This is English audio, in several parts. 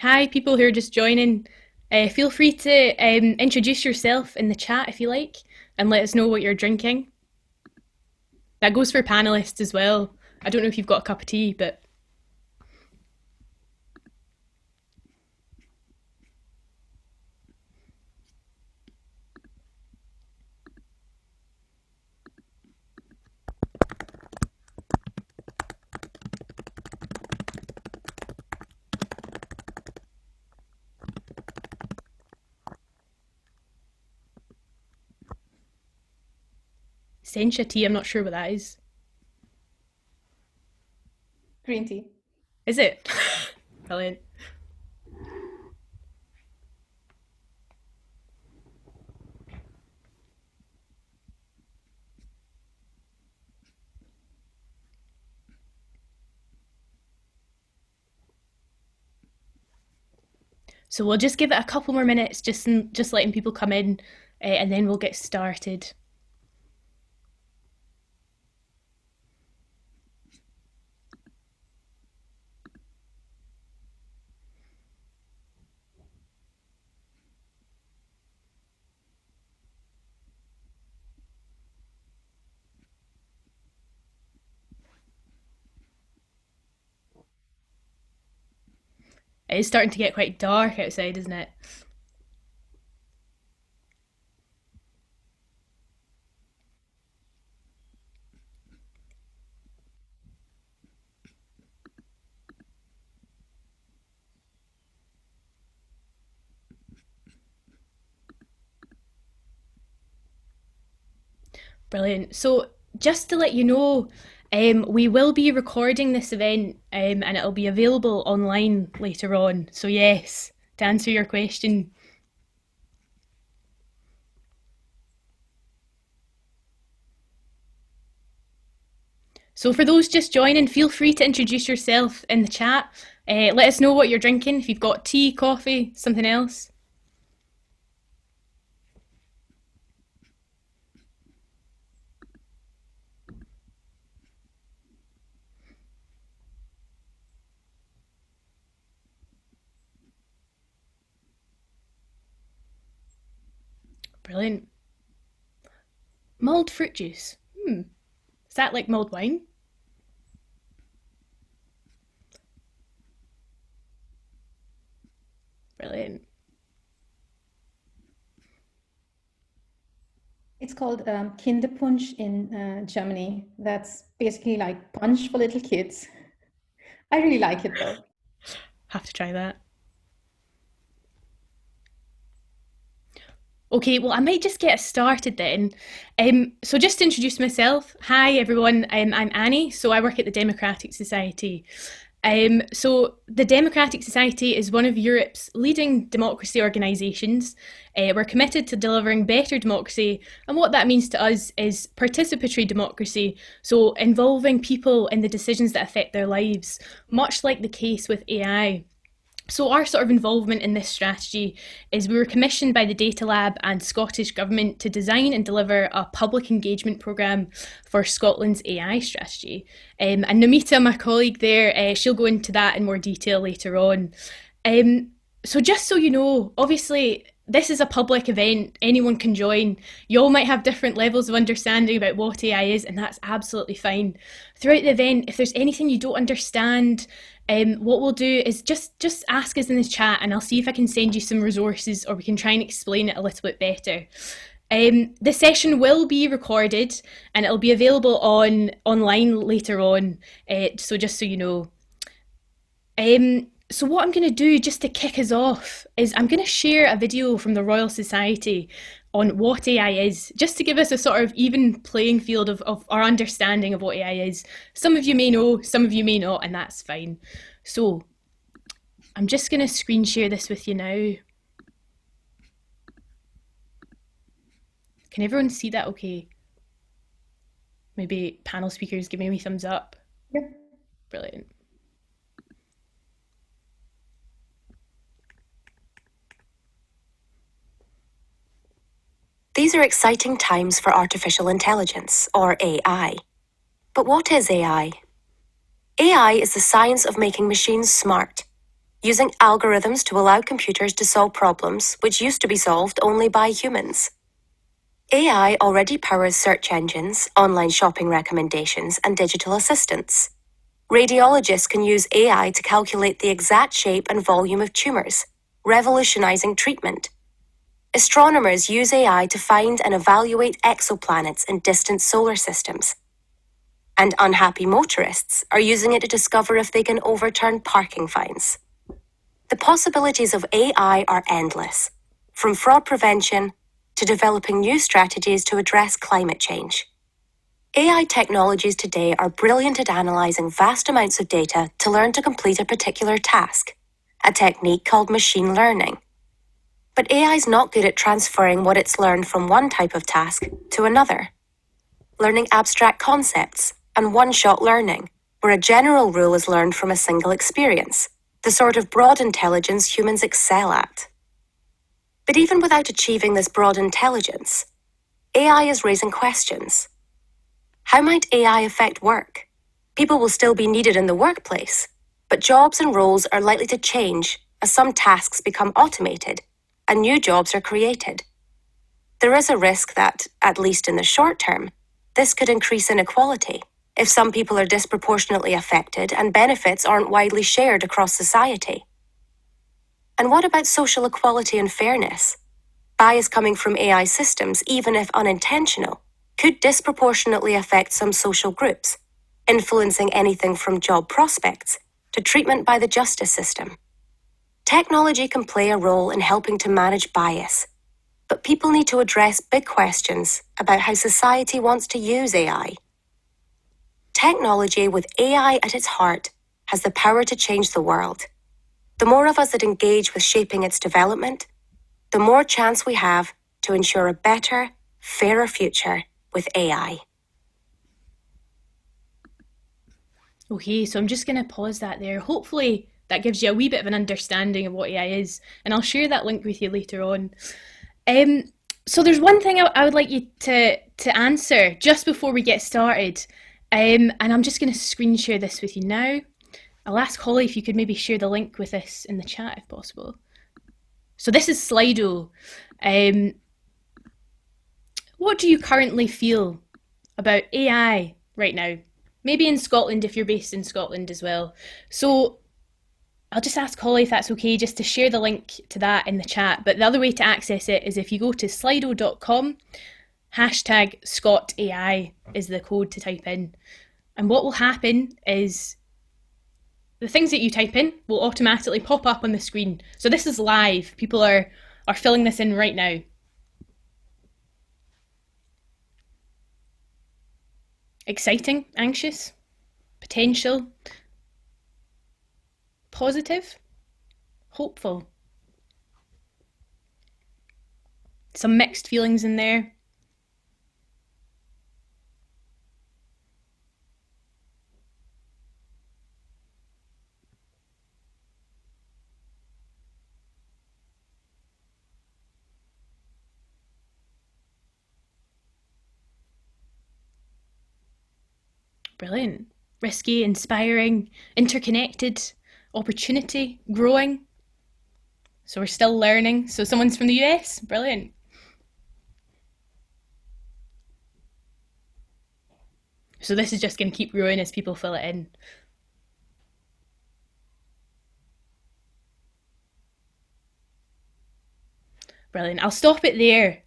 Hi, people who are just joining. Feel free to introduce yourself in the chat if you like and let us know what you're drinking. That goes for panelists as well. I don't know if you've got a cup of tea, but sencha tea, I'm not sure what that is. Green tea. Is it? Brilliant. So we'll just give it a couple more minutes, just letting people come in, and then we'll get started. It is starting to get quite dark outside, isn't it? Brilliant. So, just to let you know, we will be recording this event and it'll be available online later on. So, yes, to answer your question. So, for those just joining, feel free to introduce yourself in the chat. Let us know what you're drinking, if you've got tea, coffee, something else. Brilliant. Mulled fruit juice. Is that like mulled wine? Brilliant. It's called Kinderpunsch in Germany. That's basically like punch for little kids. I really like it though. Have to try that. Okay, well, I might just get us started then. So, just to introduce myself, hi everyone, I'm Annie, so I work at the Democratic Society. The Democratic Society is one of Europe's leading democracy organisations. We're committed to delivering better democracy, and what that means to us is participatory democracy, so involving people in the decisions that affect their lives, much like the case with AI. So our sort of involvement in this strategy is we were commissioned by the Data Lab and Scottish Government to design and deliver a public engagement programme for Scotland's AI strategy. And Namita, my colleague there, she'll go into that in more detail later on. So just so you know, obviously this is a public event, anyone can join. You all might have different levels of understanding about what AI is, and that's absolutely fine. Throughout the event, if there's anything you don't understand, what we'll do is just ask us in the chat and I'll see if I can send you some resources or we can try and explain it a little bit better. The session will be recorded and it'll be available online later on, so just so you know. So what I'm going to do just to kick us off is I'm going to share a video from the Royal Society on what AI is, just to give us a sort of even playing field of our understanding of what AI is. Some of you may know, some of you may not, and that's fine. So I'm just going to screen share this with you now. Can everyone see that okay? Maybe panel speakers give me a thumbs up. Yep. Brilliant. These are exciting times for artificial intelligence, or AI. But what is AI? AI is the science of making machines smart. using algorithms to allow computers to solve problems which used to be solved only by humans. AI already powers search engines, online shopping recommendations, and digital assistants. Radiologists can use AI to calculate the exact shape and volume of tumors, revolutionizing treatment. Astronomers use AI to find and evaluate exoplanets in distant solar systems. And unhappy motorists are using it to discover if they can overturn parking fines. The possibilities of AI are endless, from fraud prevention to developing new strategies to address climate change. AI technologies today are brilliant at analyzing vast amounts of data to learn to complete a particular task, a technique called machine learning. But AI is not good at transferring what it's learned from one type of task to another. Learning abstract concepts and one-shot learning, where a general rule is learned from a single experience, the sort of broad intelligence humans excel at. But even without achieving this broad intelligence, AI is raising questions. How might AI affect work? People will still be needed in the workplace, but jobs and roles are likely to change as some tasks become automated and new jobs are created. There is a risk that, at least in the short term, this could increase inequality if some people are disproportionately affected and benefits aren't widely shared across society. And what about social equality and fairness? Bias coming from AI systems, even if unintentional, could disproportionately affect some social groups, influencing anything from job prospects to treatment by the justice system. Technology can play a role in helping to manage bias, but people need to address big questions about how society wants to use AI. Technology with AI at its heart has the power to change the world. The more of us that engage with shaping its development, the more chance we have to ensure a better, fairer future with AI. Okay, so I'm just going to pause that there. Hopefully that gives you a wee bit of an understanding of what AI is, and I'll share that link with you later on. So there's one thing I would like you to answer just before we get started, and I'm just going to screen share this with you now. I'll ask Holly if you could maybe share the link with us in the chat if possible. So this is Slido. What do you currently feel about AI right now? Maybe in Scotland if you're based in Scotland as well. So I'll just ask Holly if that's okay, just to share the link to that in the chat. But the other way to access it is if you go to slido.com, #ScotAI is the code to type in. And what will happen is the things that you type in will automatically pop up on the screen. So this is live. People are filling this in right now. Exciting, anxious, potential, positive, hopeful. Some mixed feelings in there. Brilliant. Risky, inspiring, interconnected, opportunity, growing. So we're still learning. So someone's from the US. Brilliant. So this is just going to keep growing as people fill it in. Brilliant. I'll stop it there.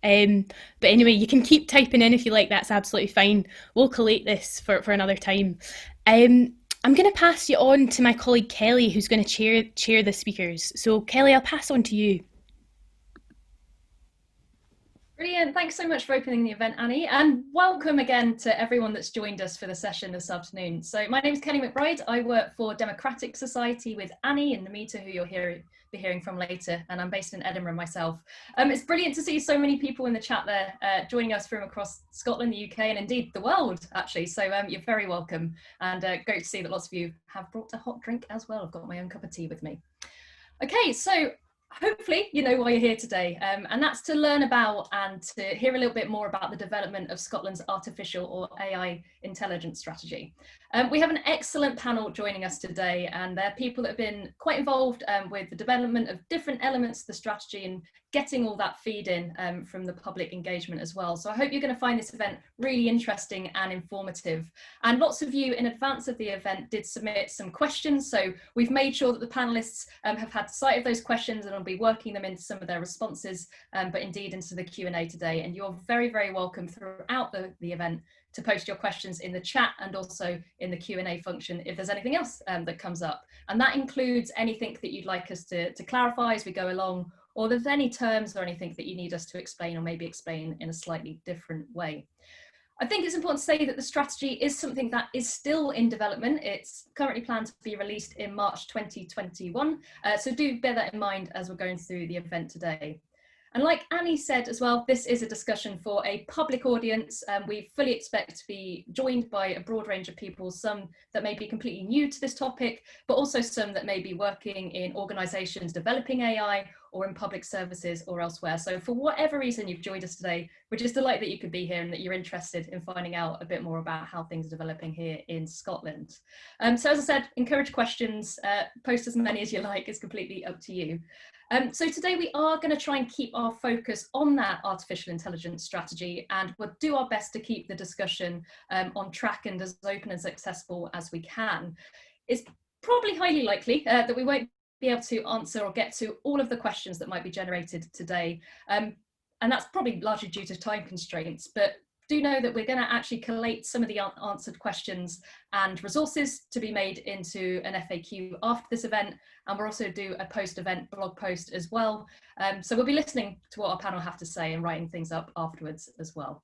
But anyway, you can keep typing in if you like. That's absolutely fine. We'll collate this for another time. I'm going to pass you on to my colleague Kelly, who's going to chair the speakers. So Kelly, I'll pass on to you. Brilliant. Thanks so much for opening the event, Annie, and welcome again to everyone that's joined us for the session this afternoon. So my name is Kelly McBride. I work for Democratic Society with Annie and Namita, who you'll be hearing from later, and I'm based in Edinburgh myself. It's brilliant to see so many people in the chat there joining us from across Scotland, the UK, and indeed the world, actually. So you're very welcome, and great to see that lots of you have brought a hot drink as well. I've got my own cup of tea with me. Okay, so hopefully you know why you're here today, and that's to learn about and to hear a little bit more about the development of Scotland's artificial or AI intelligence strategy. We have an excellent panel joining us today, and they're people that have been quite involved with the development of different elements of the strategy and getting all that feed in from the public engagement as well. So I hope you're going to find this event really interesting and informative. And lots of you in advance of the event did submit some questions, so we've made sure that the panelists have had sight of those questions and will be working them into some of their responses, but indeed into the Q&A today. And you're very, very welcome throughout the event to post your questions in the chat and also in the Q&A function if there's anything else that comes up. And that includes anything that you'd like us to clarify as we go along, or if there's any terms or anything that you need us to explain or maybe explain in a slightly different way. I think it's important to say that the strategy is something that is still in development. It's currently planned to be released in March 2021. So do bear that in mind as we're going through the event today. And like Annie said as well, this is a discussion for a public audience. We fully expect to be joined by a broad range of people, some that may be completely new to this topic, but also some that may be working in organisations developing AI or in public services or elsewhere. So for whatever reason you've joined us today, we're just delighted that you could be here and that you're interested in finding out a bit more about how things are developing here in Scotland. So as I said, encourage questions, post as many as you like, it's completely up to you. So today we are going to try and keep our focus on that artificial intelligence strategy, and we'll do our best to keep the discussion on track and as open and accessible as we can. It's probably highly likely that we won't be able to answer or get to all of the questions that might be generated today. And that's probably largely due to time constraints, but do know that we're going to actually collate some of the unanswered questions and resources to be made into an FAQ after this event, and we'll also do a post-event blog post as well. So we'll be listening to what our panel have to say and writing things up afterwards as well.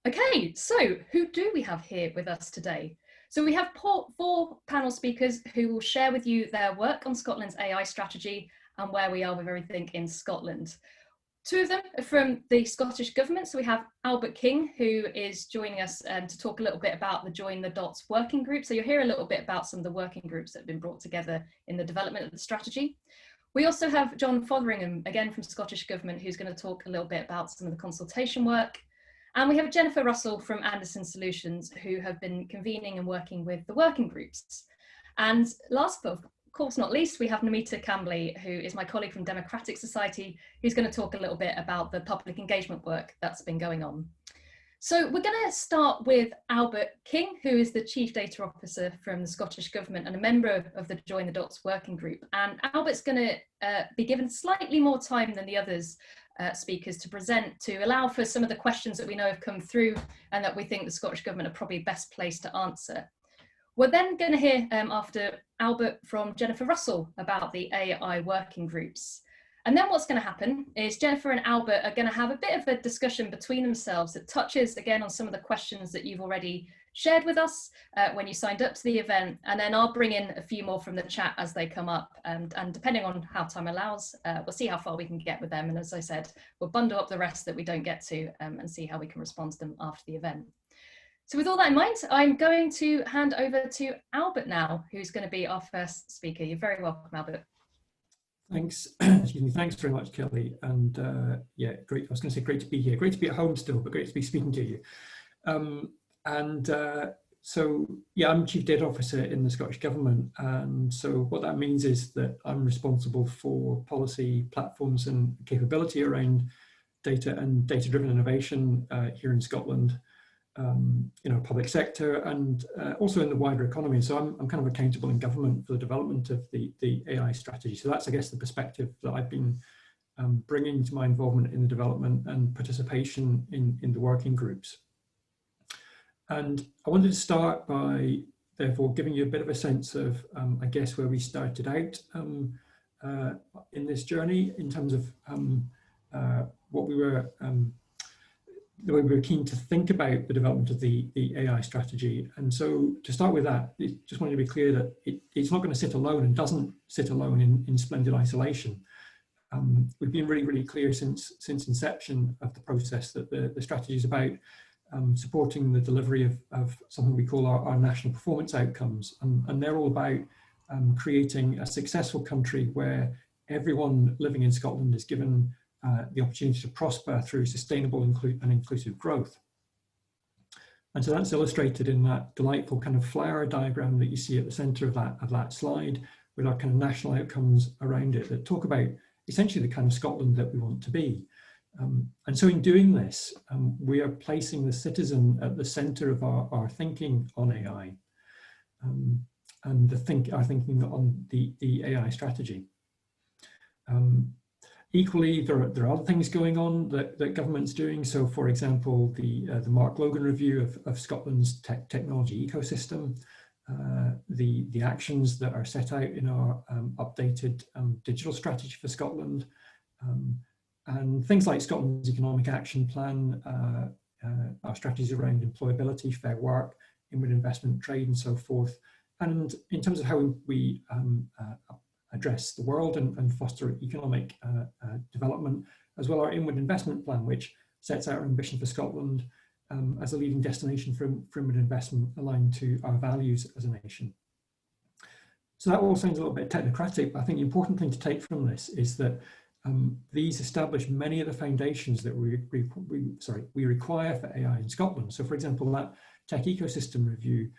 Okay, so who do we have here with us today? So we have four panel speakers who will share with you their work on Scotland's AI strategy and where we are with everything in Scotland. Two of them are from the Scottish Government. So we have Albert King, who is joining us to talk a little bit about the Join the Dots working group. So you'll hear a little bit about some of the working groups that have been brought together in the development of the strategy. We also have John Fotheringham, again from Scottish Government, who's going to talk a little bit about some of the consultation work. And we have Jennifer Russell from Anderson Solutions, who have been convening and working with the working groups. And last but of course not least, we have Namita Kambli, who is my colleague from Democratic Society, who's going to talk a little bit about the public engagement work that's been going on. So we're going to start with Albert King, who is the Chief Data Officer from the Scottish Government and a member of the Join the Dots working group. And Albert's going to be given slightly more time than the others speakers to present, to allow for some of the questions that we know have come through and that we think the Scottish Government are probably best placed to answer. We're then going to hear after Albert from Jennifer Russell about the AI working groups. And then what's going to happen is Jennifer and Albert are going to have a bit of a discussion between themselves that touches again on some of the questions that you've already shared with us when you signed up to the event. And then I'll bring in a few more from the chat as they come up. And depending on how time allows, we'll see how far we can get with them. And as I said, we'll bundle up the rest that we don't get to and see how we can respond to them after the event. So with all that in mind, I'm going to hand over to Albert now, who's going to be our first speaker. You're very welcome, Albert. Thanks. Excuse me. Thanks very much, Kelly. And yeah, great. I was going to say great to be here. Great to be at home still, but great to be speaking to you. So yeah, I'm Chief Data Officer in the Scottish Government. And so what that means is that I'm responsible for policy, platforms and capability around data and data-driven innovation here in Scotland. Public sector and also in the wider economy. So I'm kind of accountable in government for the development of the AI strategy. So that's, I guess, the perspective that I've been bringing to my involvement in the development and participation in the working groups. And I wanted to start by, therefore, giving you a bit of a sense of, I guess, where we started out in this journey in terms of what we were the way we were keen to think about the development of the AI strategy. And so to start with that, I just wanted to be clear that it's not going to sit alone and doesn't sit alone in splendid isolation. We've been really, really clear since inception of the process that the strategy is about supporting the delivery of something we call our national performance outcomes. And they're all about creating a successful country where everyone living in Scotland is given the opportunity to prosper through sustainable and inclusive growth. And so that's illustrated in that delightful kind of flower diagram that you see at the centre of that slide, with our kind of national outcomes around it that talk about essentially the kind of Scotland that we want to be. And so in doing this, we are placing the citizen at the centre of our thinking on AI, and our thinking on the AI strategy. Equally, there are other things going on that government's doing. So, for example, the Mark Logan review of Scotland's technology ecosystem, the actions that are set out in our updated digital strategy for Scotland, and things like Scotland's economic action plan, our strategies around employability, fair work, inward investment, trade, and so forth. And in terms of how we address the world and foster economic development, as well our inward investment plan, which sets out our ambition for Scotland as a leading destination for inward investment aligned to our values as a nation. So that all sounds a little bit technocratic, but I think the important thing to take from this is that these establish many of the foundations that we require for AI in Scotland. So, for example, that tech ecosystem review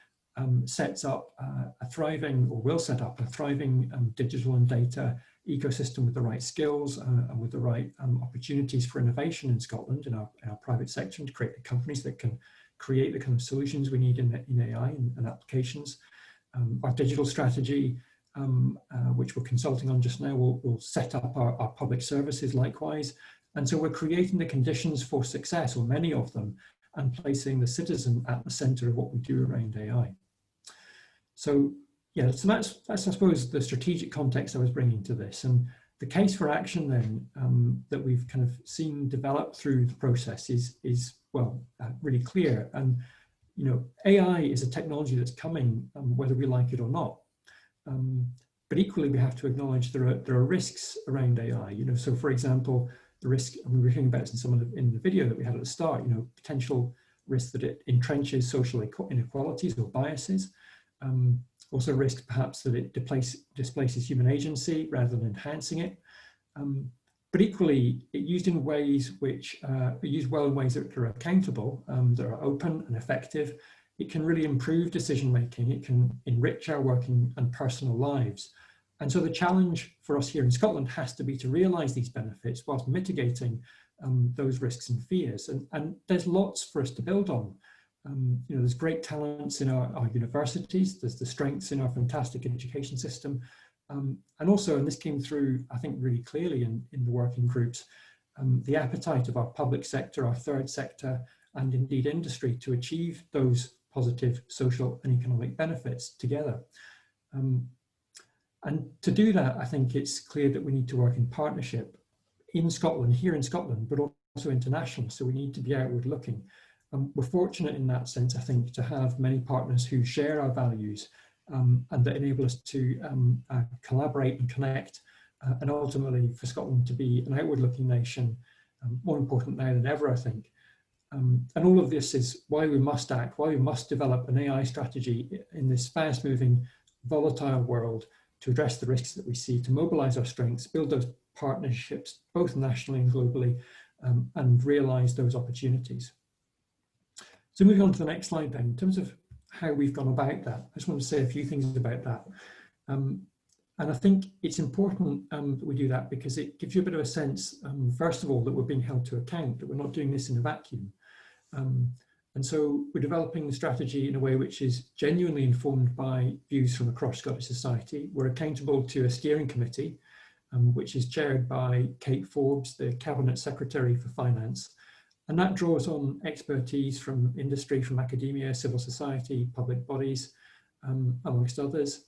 sets up a thriving, or will set up a thriving digital and data ecosystem with the right skills and with the right opportunities for innovation in Scotland, in our private sector, and to create the companies that can create the kind of solutions we need in AI and applications. Our digital strategy, which we're consulting on just now, will set up our public services likewise. And so we're creating the conditions for success, or many of them, and placing the citizen at the center of what we do around AI. So yeah, so that's I suppose the strategic context I was bringing to this, and the case for action then that we've kind of seen develop through the process is well really clear. And you know, AI is a technology that's coming, whether we like it or not. But equally, we have to acknowledge there are risks around AI. You know, so for example, the risk, and we were hearing about this in the video that we had at the start. You know, potential risk that it entrenches social inequalities or biases. Also risk perhaps that it displaces human agency rather than enhancing it. But equally, it used in ways which are used well in ways that are accountable, that are open and effective. It can really improve decision making. It can enrich our working and personal lives. And so the challenge for us here in Scotland has to be to realise these benefits whilst mitigating those risks and fears. And there's lots for us to build on. You know, there's great talents in our universities. There's the strengths in our fantastic education system. And also, and this came through, I think, really clearly in the working groups, the appetite of our public sector, our third sector, and indeed industry to achieve those positive social and economic benefits together. And to do that, I think it's clear that we need to work in partnership in Scotland, here in Scotland, but also internationally. So we need to be outward looking. We're fortunate in that sense, I think, to have many partners who share our values and that enable us to collaborate and connect, and ultimately for Scotland to be an outward looking nation, more important now than ever, I think. And all of this is why we must act, why we must develop an AI strategy in this fast moving, volatile world to address the risks that we see, to mobilise our strengths, build those partnerships, both nationally and globally, and realise those opportunities. So moving on to the next slide then, in terms of how we've gone about that, I just want to say a few things about that. And I think it's important that we do that because it gives you a bit of a sense, first of all, that we're being held to account, that we're not doing this in a vacuum. And so we're developing the strategy in a way which is genuinely informed by views from across Scottish society. We're accountable to a steering committee, which is chaired by Kate Forbes, the Cabinet Secretary for Finance. And that draws on expertise from industry, from academia, civil society, public bodies, amongst others.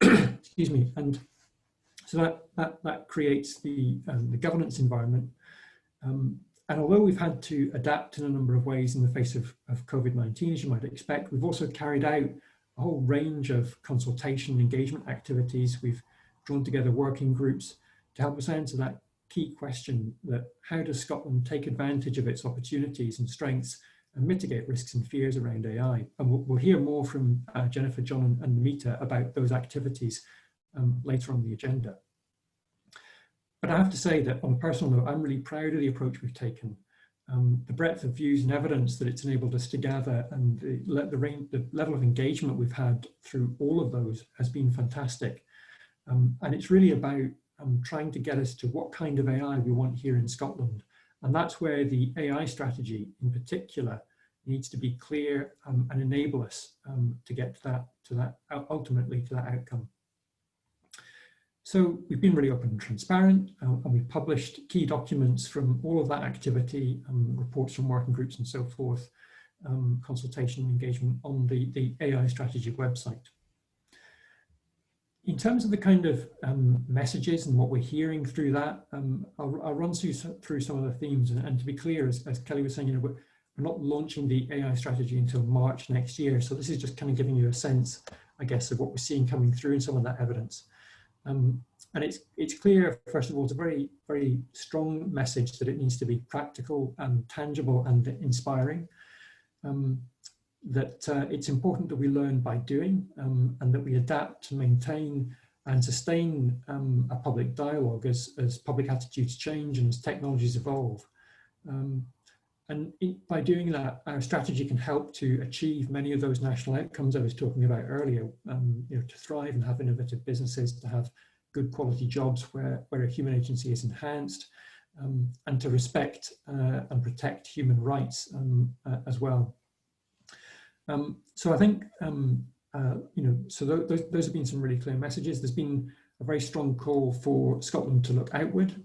Excuse me. And so that creates the governance environment. And although we've had to adapt in a number of ways in the face of COVID-19, as you might expect, we've also carried out a whole range of consultation and engagement activities. We've drawn together working groups to help us answer that key question, that how does Scotland take advantage of its opportunities and strengths and mitigate risks and fears around AI? And we'll hear more from Jennifer, John and Namita about those activities later on the agenda. But I have to say that on a personal note, I'm really proud of the approach we've taken. The breadth of views and evidence that it's enabled us to gather, and the level of engagement we've had through all of those has been fantastic. And it's really about trying to get us to what kind of AI we want here in Scotland. And that's where the AI strategy in particular needs to be clear and enable us to get to that ultimately to that outcome. So we've been really open and transparent, and we've published key documents from all of that activity, reports from working groups and so forth, consultation and engagement on the AI strategy website. In terms of the kind of messages and what we're hearing through that, I'll run through some of the themes. And to be clear, as Kelly was saying, you know, we're not launching the AI strategy until March next year. So this is just kind of giving you a sense, I guess, of what we're seeing coming through in some of that evidence. And it's clear, first of all, it's a very, very strong message that it needs to be practical and tangible and inspiring. That it's important that we learn by doing, and that we adapt to maintain and sustain a public dialogue as public attitudes change and as technologies evolve. By doing that, our strategy can help to achieve many of those national outcomes I was talking about earlier, you know, to thrive and have innovative businesses, to have good quality jobs where a human agency is enhanced, and to respect and protect human rights as well. So I think, you know, so those have been some really clear messages. There's been a very strong call for Scotland to look outward,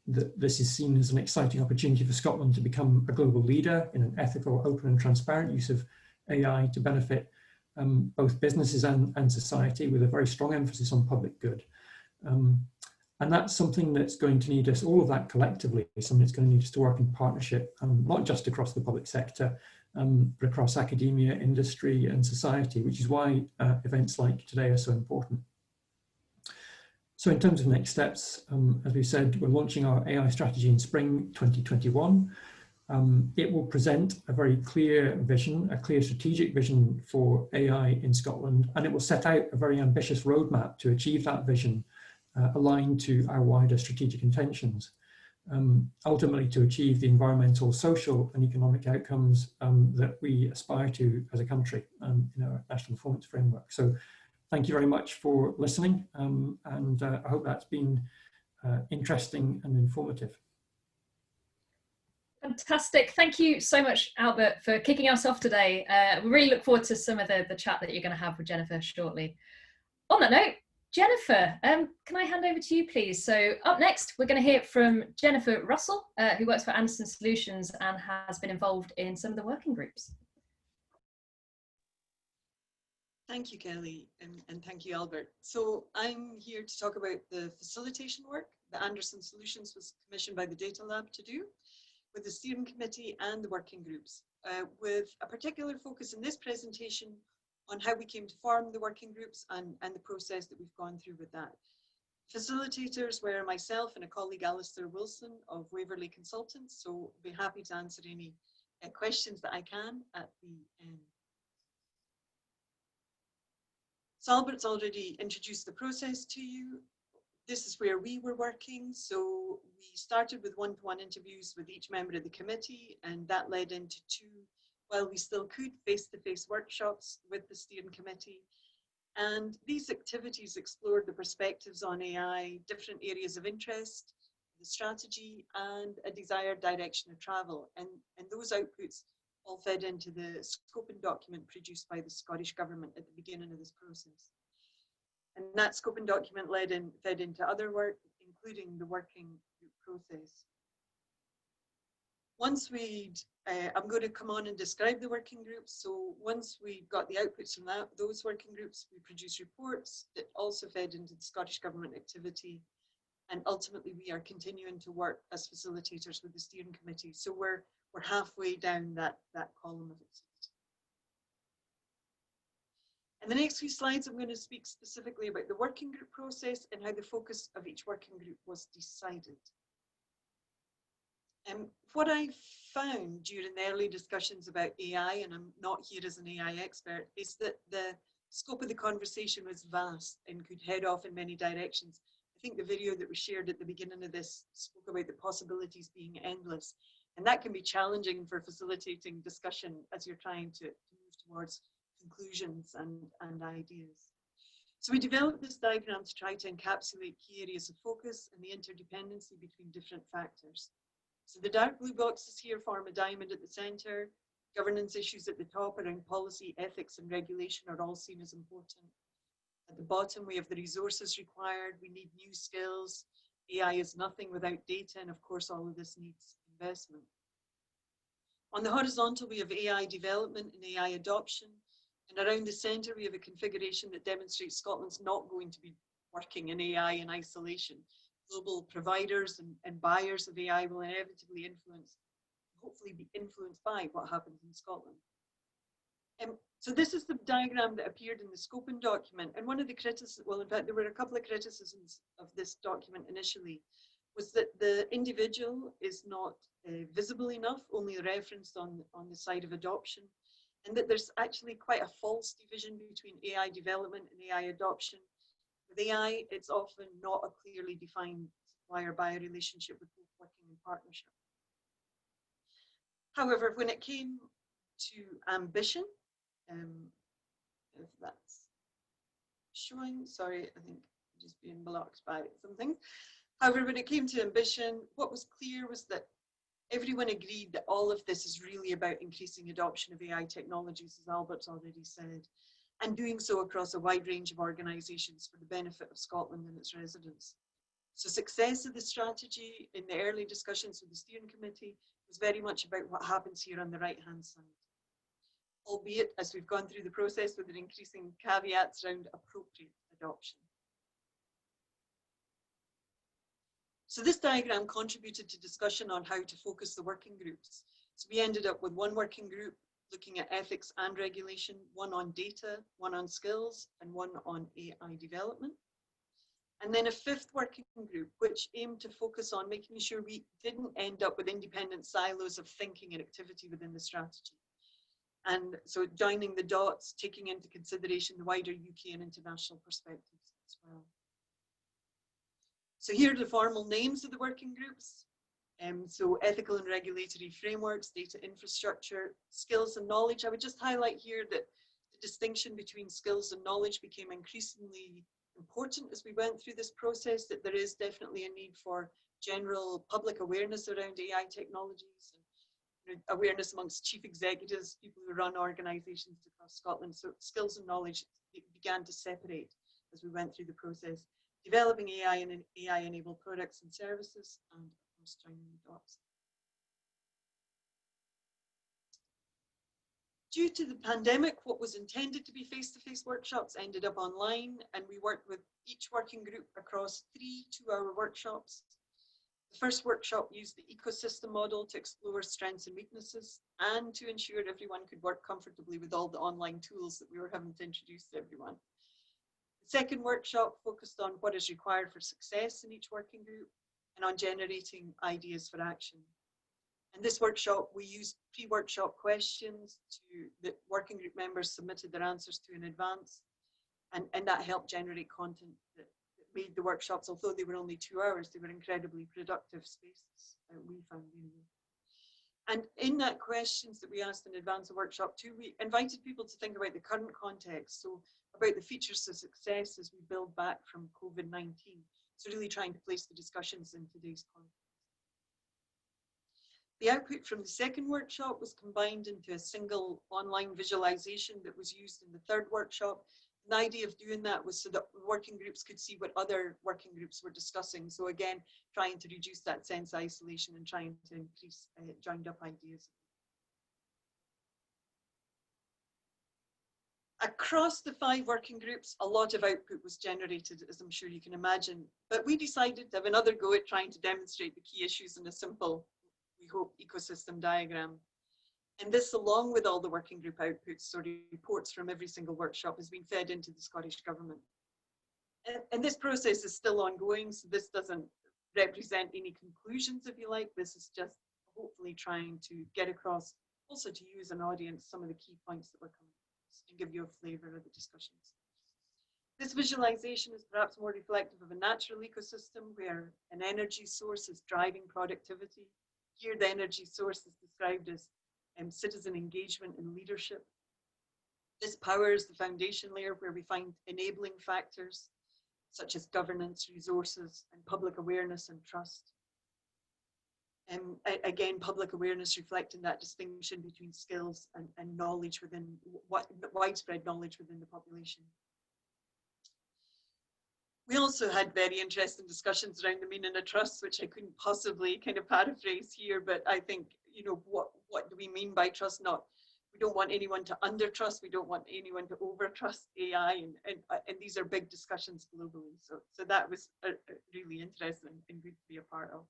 that this is seen as an exciting opportunity for Scotland to become a global leader in an ethical, open and transparent use of AI to benefit both businesses and society, with a very strong emphasis on public good. And that's something that's going to need us, all of that collectively, something that's going to need us to work in partnership, not just across the public sector, but across academia, industry and society, which is why events like today are so important. So in terms of next steps, as we said, we're launching our AI strategy in spring 2021. It will present a very clear vision, a clear strategic vision for AI in Scotland, and it will set out a very ambitious roadmap to achieve that vision, aligned to our wider strategic intentions, ultimately to achieve the environmental, social and economic outcomes that we aspire to as a country in our national performance framework. So thank you very much for listening, and I hope that's been interesting and informative. Fantastic. Thank you so much, Albert, for kicking us off today. We really look forward to some of the chat that you're going to have with Jennifer shortly. On that note, Jennifer, can I hand over to you, please? So up next, we're going to hear from Jennifer Russell, who works for Anderson Solutions and has been involved in some of the working groups. Thank you, Kelly, and thank you, Albert. So I'm here to talk about the facilitation work that Anderson Solutions was commissioned by the Data Lab to do with the steering committee and the working groups, with a particular focus in this presentation on how we came to form the working groups and the process that we've gone through with that. Facilitators were myself and a colleague, Alistair Wilson of Waverley Consultants, so I'll be happy to answer any questions that I can at the end. So Albert's already introduced the process to you. This is where we were working. So we started with one-to-one interviews with each member of the committee, and that led into 2, while we still could, face-to-face workshops with the steering committee. And these activities explored the perspectives on AI, different areas of interest, the strategy, and a desired direction of travel. And those outputs all fed into the scoping document produced by the Scottish Government at the beginning of this process. And that scoping document fed into other work, including the working group process. Once I'm going to come on and describe the working groups. So once we got the outputs from those working groups, we produced reports that also fed into the Scottish Government activity. And ultimately, we are continuing to work as facilitators with the steering committee. So we're halfway down that column of activity. In the next few slides, I'm going to speak specifically about the working group process and how the focus of each working group was decided. What I found during the early discussions about AI, and I'm not here as an AI expert, is that the scope of the conversation was vast and could head off in many directions. I think the video that was shared at the beginning of this spoke about the possibilities being endless. And that can be challenging for facilitating discussion as you're trying to move towards conclusions and ideas. So we developed this diagram to try to encapsulate key areas of focus and the interdependency between different factors. So the dark blue boxes here form a diamond at the center. Governance issues at the top around policy, ethics, and regulation are all seen as important. At the bottom, we have the resources required. We need new skills. AI is nothing without data, and of course, all of this needs investment. On the horizontal, we have AI development and AI adoption. And around the center, we have a configuration that demonstrates Scotland's not going to be working in AI in isolation. Global providers and buyers of AI will inevitably hopefully be influenced by what happens in Scotland. So this is the diagram that appeared in the scoping document. And one of the criticisms, well, in fact, there were a couple of criticisms of this document initially, was that the individual is not visible enough, only referenced on the side of adoption, and that there's actually quite a false division between AI development and AI adoption. With AI, it's often not a clearly defined supplier-buyer relationship with both working in partnership. However, when it came to ambition, if that's showing, sorry, I think I'm just being blocked by something. However, when it came to ambition, what was clear was that everyone agreed that all of this is really about increasing adoption of AI technologies, as Albert's already said, and doing so across a wide range of organisations for the benefit of Scotland and its residents. So success of the strategy in the early discussions with the steering committee was very much about what happens here on the right-hand side, albeit as we've gone through the process with an increasing caveats around appropriate adoption. So this diagram contributed to discussion on how to focus the working groups. So we ended up with one working group looking at ethics and regulation, one on data, one on skills, and one on AI development. And then a fifth working group, which aimed to focus on making sure we didn't end up with independent silos of thinking and activity within the strategy. And so joining the dots, taking into consideration the wider UK and international perspectives as well. So here are the formal names of the working groups. So ethical and regulatory frameworks, data infrastructure, skills and knowledge. I would just highlight here that the distinction between skills and knowledge became increasingly important as we went through this process, that there is definitely a need for general public awareness around AI technologies and awareness amongst chief executives, people who run organisations across Scotland. So skills and knowledge began to separate as we went through the process, developing AI and AI-enabled products and services, and of course joining the dots. Due to the pandemic, what was intended to be face-to-face workshops ended up online, and we worked with each working group across 3 two-hour workshops. The first workshop used the ecosystem model to explore strengths and weaknesses and to ensure everyone could work comfortably with all the online tools that we were having to introduce to everyone. The second workshop focused on what is required for success in each working group and on generating ideas for action. In this workshop, we used pre-workshop questions that working group members submitted their answers to in advance, and that helped generate content that made the workshops, although they were only 2 hours, they were incredibly productive spaces, we found anyway. And in that questions that we asked in advance of workshop 2, we invited people to think about the current context, so about the features of success as we build back from COVID-19. So really trying to place the discussions in today's context. The output from the second workshop was combined into a single online visualization that was used in the third workshop. The idea of doing that was so that working groups could see what other working groups were discussing. So again, trying to reduce that sense of isolation and trying to increase joined up ideas. Across the 5 working groups, a lot of output was generated, as I'm sure you can imagine, but we decided to have another go at trying to demonstrate the key issues in a simple, we hope, ecosystem diagram. And this, along with all the working group outputs, so reports from every single workshop, has been fed into the Scottish Government. And this process is still ongoing, so this doesn't represent any conclusions, if you like. This is just hopefully trying to get across, also to you as an audience, some of the key points that we're coming across and give you a flavour of the discussions. This visualization is perhaps more reflective of a natural ecosystem where an energy source is driving productivity. Here, the energy source is described as citizen engagement and leadership. This powers the foundation layer where we find enabling factors such as governance, resources, and public awareness and trust. Again, public awareness reflecting that distinction between skills and knowledge within widespread knowledge within the population. We also had very interesting discussions around the meaning of trust, which I couldn't possibly kind of paraphrase here, but I think, you know, what do we mean by trust? We don't want anyone to under-trust, we don't want anyone to over-trust AI, and these are big discussions globally. So that was really interesting and good to be a part of.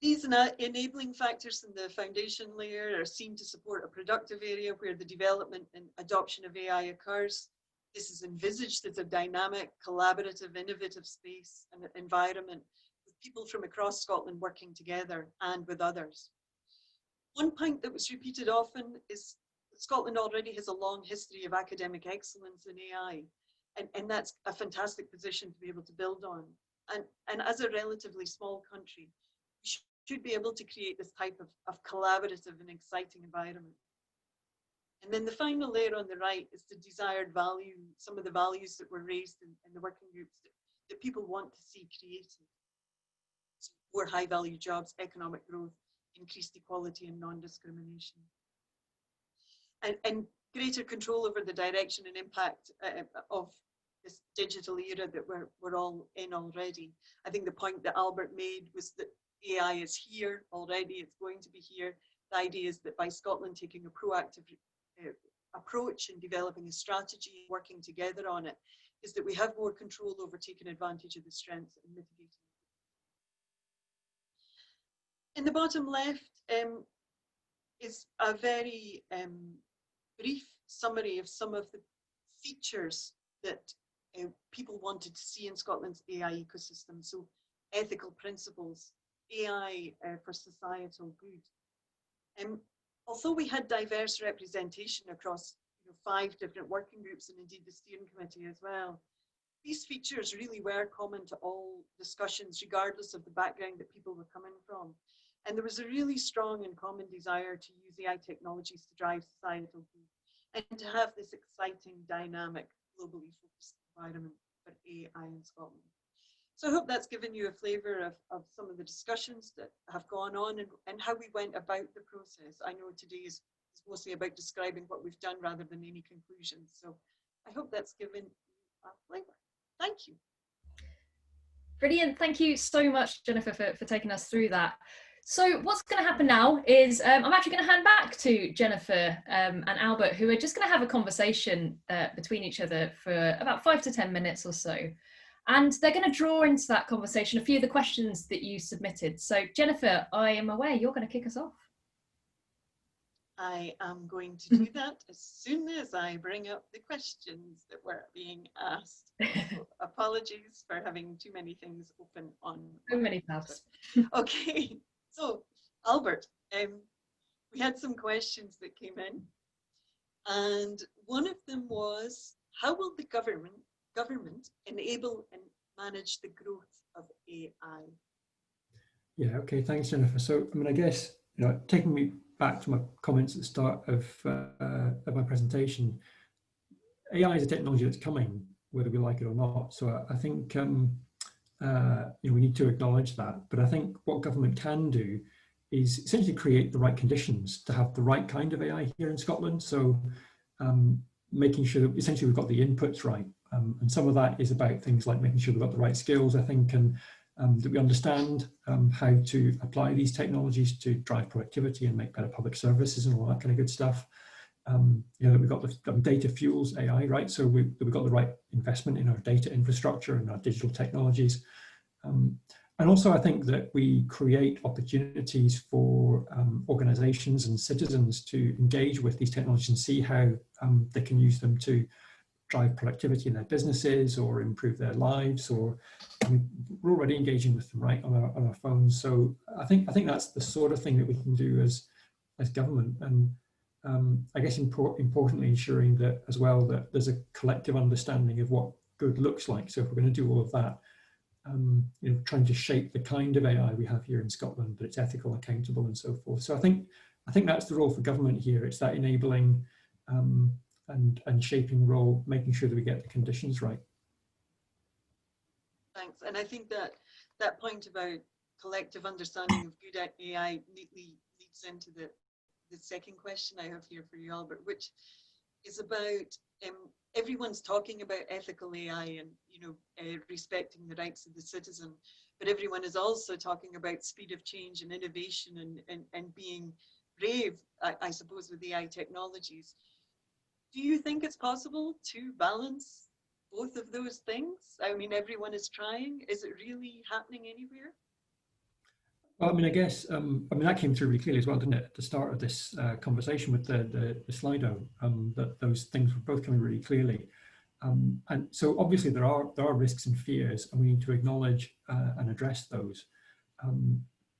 These enabling factors in the foundation layer are seen to support a productive area where the development and adoption of AI occurs. This is envisaged as a dynamic, collaborative, innovative space and environment with people from across Scotland working together and with others. One point that was repeated often is that Scotland already has a long history of academic excellence in AI, and that's a fantastic position to be able to build on. And as a relatively small country, we should be able to create this type of collaborative and exciting environment. And then the final layer on the right is the desired value, some of the values that were raised in the working groups that people want to see created. So more high value jobs, economic growth, increased equality and non-discrimination. And greater control over the direction and impact of this digital era that we're all in already. I think the point that Albert made was that AI is here already, it's going to be here. The idea is that by Scotland taking a proactive approach and developing a strategy, working together on it, is that we have more control over taking advantage of the strengths and mitigating. In the bottom left is a very brief summary of some of the features that people wanted to see in Scotland's AI ecosystem. So ethical principles, AI for societal good. Although we had diverse representation across 5 different working groups and indeed the steering committee as well, these features really were common to all discussions regardless of the background that people were coming from. And there was a really strong and common desire to use AI technologies to drive societal good and to have this exciting, dynamic, globally focused environment for AI in Scotland. So I hope that's given you a flavour of some of the discussions that have gone on and how we went about the process. I know today is mostly about describing what we've done rather than any conclusions. So I hope that's given you a flavour. Thank you. Brilliant. Thank you so much, Jennifer, for taking us through that. So what's going to happen now is I'm actually going to hand back to Jennifer and Albert, who are just going to have a conversation between each other for about 5 to 10 minutes or so. And they're going to draw into that conversation a few of the questions that you submitted. So Jennifer, I am aware you're going to kick us off. I am going to do that as soon as I bring up the questions that were being asked. So apologies for having too many things open on. So many tabs. Okay, so Albert, we had some questions that came in, and one of them was, how will the government enable and manage the growth of AI? Yeah, okay, thanks, Jennifer. So, I mean, I guess, taking me back to my comments at the start of my presentation, AI is a technology that's coming, whether we like it or not. So I think we need to acknowledge that. But I think what government can do is essentially create the right conditions to have the right kind of AI here in Scotland. So making sure that essentially we've got the inputs right. And some of that is about things like making sure we've got the right skills, I think, and that we understand how to apply these technologies to drive productivity and make better public services and all that kind of good stuff. That we've got the data fuels AI, right? So we've got the right investment in our data infrastructure and our digital technologies. And also I think that we create opportunities for organizations and citizens to engage with these technologies and see how they can use them to drive productivity in their businesses or improve their lives, or we're already engaging with them right on our phones. So I think that's the sort of thing that we can do as government. And I guess importantly ensuring that as well that there's a collective understanding of what good looks like. So if we're going to do all of that, you know, trying to shape the kind of AI we have here in Scotland, that it's ethical, accountable, and so forth. So I think that's the role for government here. It's that enabling and shaping role, making sure that we get the conditions right. Thanks. And I think that point about collective understanding of good AI neatly leads into the second question I have here for you, Albert, which is about everyone's talking about ethical AI and, you know, respecting the rights of the citizen, but everyone is also talking about speed of change and innovation and being brave, I suppose, with AI technologies. Do you think it's possible to balance both of those things? I mean, everyone is trying. Is it really happening anywhere? Well, I mean, I guess, I mean, that came through really clearly as well, didn't it, at the start of this conversation with the Slido, that those things were both coming really clearly. And so obviously there are risks and fears, and we need to acknowledge and address those.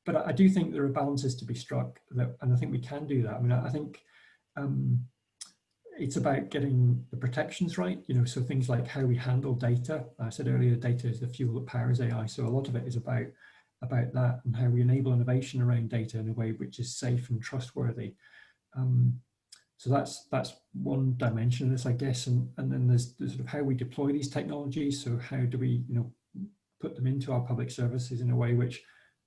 But I do think there are balances to be struck, and I think we can do that. I mean, I think it's about getting the protections right, you know, so things like how we handle data. I said earlier, data is the fuel that powers AI, so a lot of it is about that and how we enable innovation around data in a way which is safe and trustworthy. So that's one dimension of this, I guess, and then there's sort of how we deploy these technologies. So how do we, you know, put them into our public services in a way which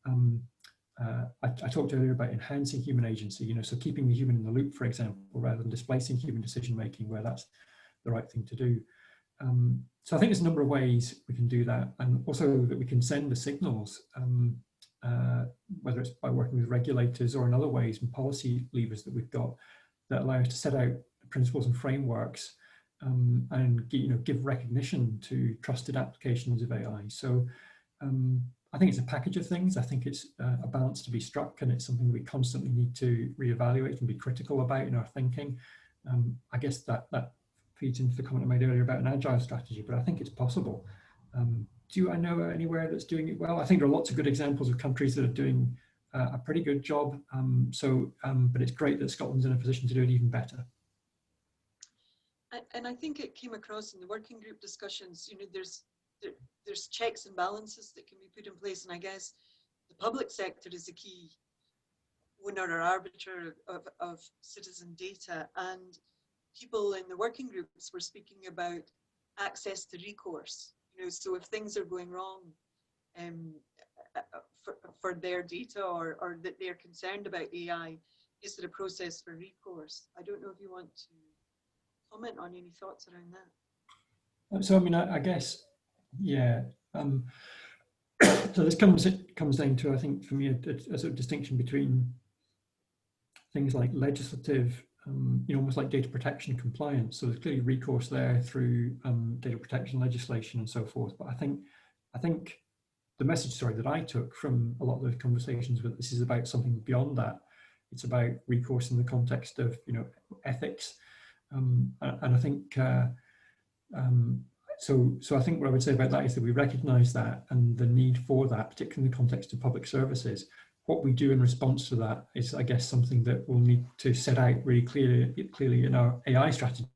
I talked earlier about enhancing human agency, you know, so keeping the human in the loop, for example, rather than displacing human decision making where that's the right thing to do. So I think there's a number of ways we can do that, and also that we can send the signals, whether it's by working with regulators or in other ways and policy levers that we've got that allow us to set out the principles and frameworks and, you know, give recognition to trusted applications of AI. So I think it's a package of things. I think it's a balance to be struck, and it's something we constantly need to reevaluate and be critical about in our thinking. I guess that feeds into the comment I made earlier about an agile strategy, but I think it's possible. Do I know anywhere that's doing it well? I think there are lots of good examples of countries that are doing a pretty good job. But it's great that Scotland's in a position to do it even better. And I think it came across in the working group discussions, you know, there's checks and balances that can be put in place. And I guess the public sector is the key owner or arbiter of citizen data. And people in the working groups were speaking about access to recourse. You know, so if things are going wrong for their data or that they're concerned about AI, is there a process for recourse? I don't know if you want to comment on any thoughts around that. So I mean, I guess, yeah. So this comes down to, I think, for me, a sort of distinction between things like legislative, you know, almost like data protection compliance. So there's clearly recourse there through data protection legislation and so forth. But I think the message, that I took from a lot of those conversations with this is about something beyond that. It's about recourse in the context of, you know, ethics, and I think so I think what I would say about that is that we recognise that and the need for that, particularly in the context of public services. What we do in response to that is, I guess, something that we'll need to set out really clearly in our AI strategy.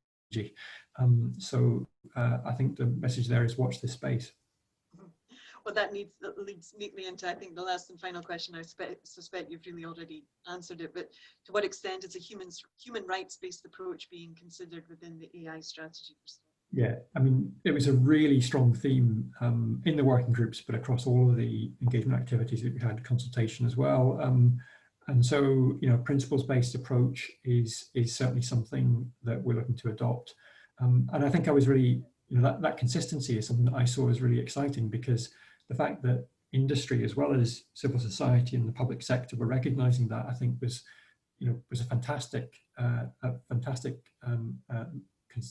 I think the message there is watch this space. Well, that leads neatly into, I think, the last and final question. I suspect you've really already answered it, but to what extent is a human rights-based approach being considered within the AI strategy? Yeah, I mean, it was a really strong theme in the working groups, but across all of the engagement activities that we had, consultation as well. And so, you know, principles-based approach is certainly something that we're looking to adopt. And I think I was really, you know, that consistency is something that I saw as really exciting, because the fact that industry as well as civil society and the public sector were recognizing that, I think was, you know, was a fantastic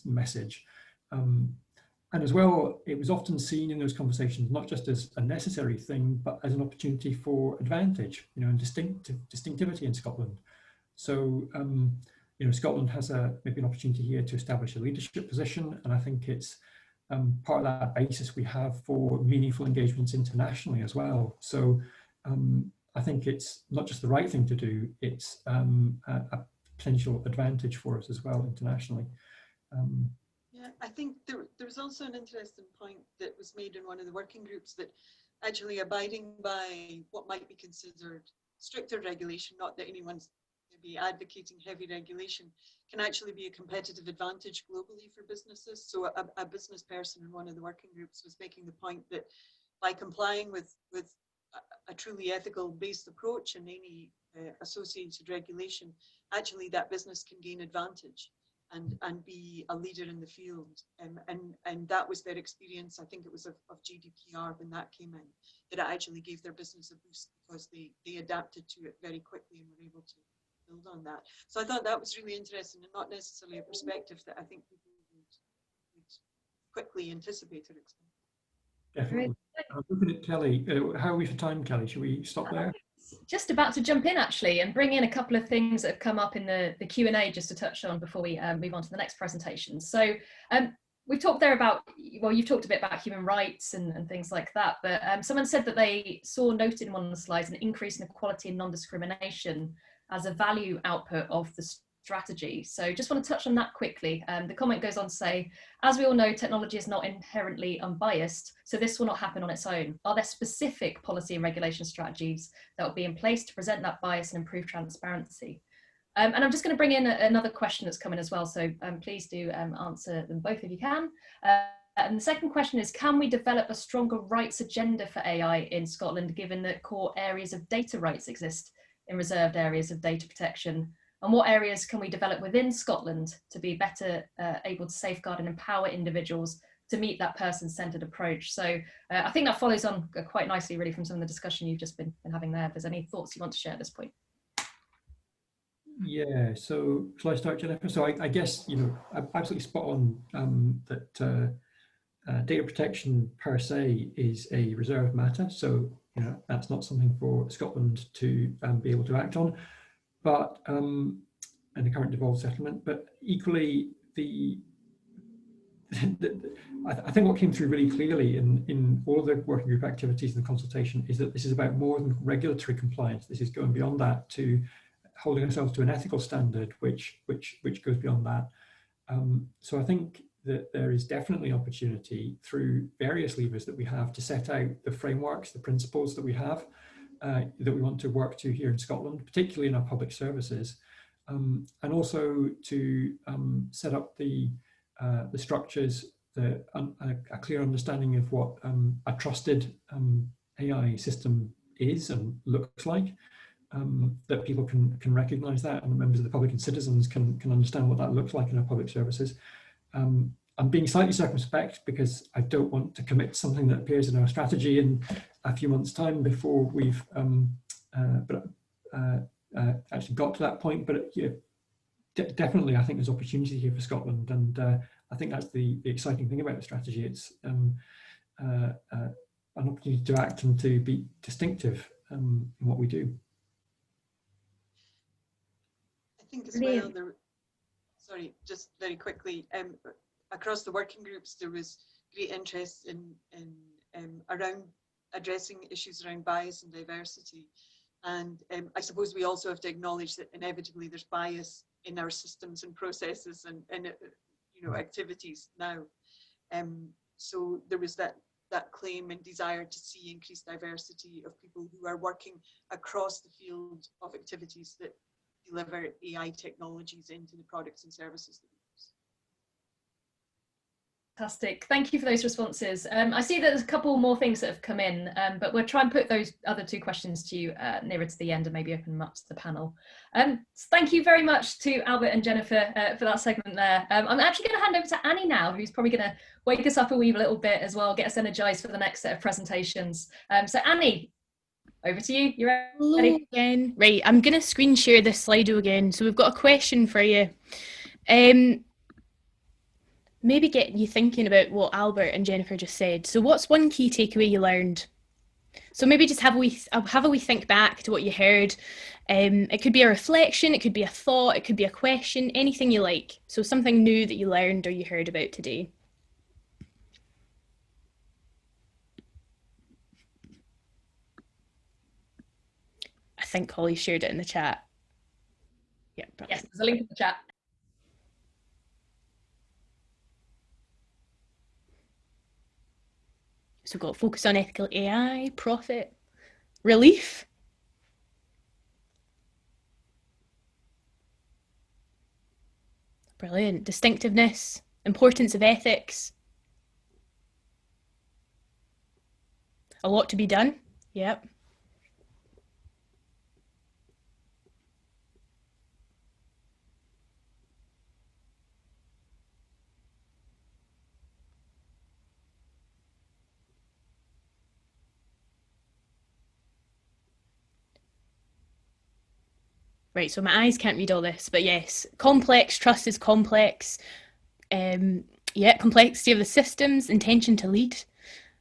message. And as well, it was often seen in those conversations not just as a necessary thing, but as an opportunity for advantage, you know, and distinctivity in Scotland. So, you know, Scotland has maybe an opportunity here to establish a leadership position, and I think it's part of that basis we have for meaningful engagements internationally as well. So I think it's not just the right thing to do, it's potential advantage for us as well internationally. Yeah, I think there was also an interesting point that was made in one of the working groups, that actually abiding by what might be considered stricter regulation, not that anyone's maybe advocating heavy regulation, can actually be a competitive advantage globally for businesses. So a business person in one of the working groups was making the point that by complying with a truly ethical based approach and any associated regulation, actually that business can gain advantage and be a leader in the field. And that was their experience, I think it was of GDPR when that came in, that it actually gave their business a boost because they adapted to it very quickly and were able to build on that. So I thought that was really interesting and not necessarily a perspective that I think people would quickly anticipate or expect. Definitely. I'm looking at Kelly. How are we for time, Kelly? Should we stop there? Just about to jump in actually and bring in a couple of things that have come up in the Q&A just to touch on before we move on to the next presentation. So we've talked there about, well, you've talked a bit about human rights and things like that, but someone said that they saw noted in one of the slides an increase in equality and non-discrimination as a value output of the strategy. So just want to touch on that quickly. The comment goes on to say, as we all know, technology is not inherently unbiased, so this will not happen on its own. Are there specific policy and regulation strategies that will be in place to present that bias and improve transparency? And I'm just going to bring in another question that's come in as well, so please do answer them both if you can. And the second question is, can we develop a stronger rights agenda for AI in Scotland, given that core areas of data rights exist in reserved areas of data protection? And what areas can we develop within Scotland to be better able to safeguard and empower individuals to meet that person-centred approach? So I think that follows on quite nicely really from some of the discussion you've just been having there. If there's any thoughts you want to share at this point. Yeah, so shall I start, Jennifer? So I guess, you know, I'm absolutely spot on that data protection per se is a reserved matter. So, you know, that's not something for Scotland to be able to act on. But and the current devolved settlement, but equally I think what came through really clearly in all of the working group activities and the consultation is that this is about more than regulatory compliance. This is going beyond that to holding ourselves to an ethical standard, which goes beyond that. So I think that there is definitely opportunity through various levers that we have to set out the frameworks, the principles that we have. That we want to work to here in Scotland, particularly in our public services, and also to set up the structures, a clear understanding of what a trusted AI system is and looks like, that people can recognise that, and members of the public and citizens can understand what that looks like in our public services. I'm being slightly circumspect because I don't want to commit to something that appears in our strategy in a few months' time before we've actually got to that point. But yeah, definitely, I think there's opportunity here for Scotland, and I think that's the exciting thing about the strategy. It's an opportunity to act and to be distinctive in what we do. I think as well, sorry, just very quickly, across the working groups, there was great interest in around addressing issues around bias and diversity. And I suppose we also have to acknowledge that inevitably there's bias in our systems and processes and you know, activities now. So there was that claim and desire to see increased diversity of people who are working across the field of activities that deliver AI technologies into the products and services that we use. Fantastic. Thank you for those responses. I see that there's a couple more things that have come in, but we'll try and put those other two questions to you nearer to the end and maybe open them up to the panel. Thank you very much to Albert and Jennifer for that segment there. I'm actually going to hand over to Annie now, who's probably going to wake us up a wee little bit as well, get us energized for the next set of presentations. So Annie, over to you. You're ready? Hello again. Right, I'm going to screen share this Slido again. So we've got a question for you. Maybe getting you thinking about what Albert and Jennifer just said. So what's one key takeaway you learned? So maybe just have a wee think back to what you heard. It could be a reflection, it could be a thought, it could be a question, anything you like. So something new that you learned or you heard about today. I think Holly shared it in the chat. Yeah, yes, there's a link in the chat. So we've got focus on ethical AI, profit, relief. Brilliant. Distinctiveness, importance of ethics. A lot to be done. Yep. Right, so my eyes can't read all this, but yes, complex, trust is complex. Yeah, complexity of the systems, intention to lead.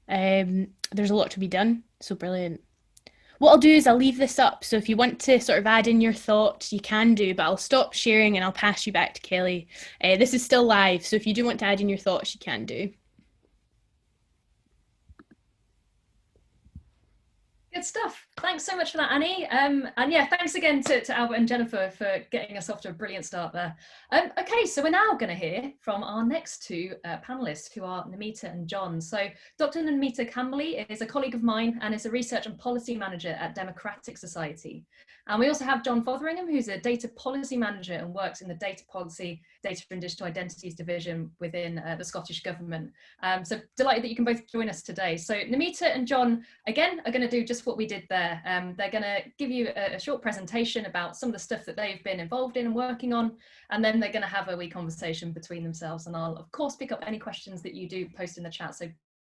There's a lot to be done, so brilliant. What I'll do is I'll leave this up, so if you want to sort of add in your thoughts, you can do, but I'll stop sharing and I'll pass you back to Kelly. This is still live, so if you do want to add in your thoughts, you can do. Good stuff. Thanks so much for that, Annie. And yeah, thanks again to Albert and Jennifer for getting us off to a brilliant start there. Okay, so we're now going to hear from our next two panelists, who are Namita and John. So Dr. Namita Kambli is a colleague of mine and is a research and policy manager at Democratic Society. And we also have John Fotheringham, who's a data policy manager and works in the data policy, data and digital identities division within the Scottish Government. So delighted that you can both join us today. So Namita and John, again, are going to do just what we did there. They're going to give you a short presentation about some of the stuff that they've been involved in and working on, and then they're going to have a wee conversation between themselves. And I'll, of course, pick up any questions that you do post in the chat, so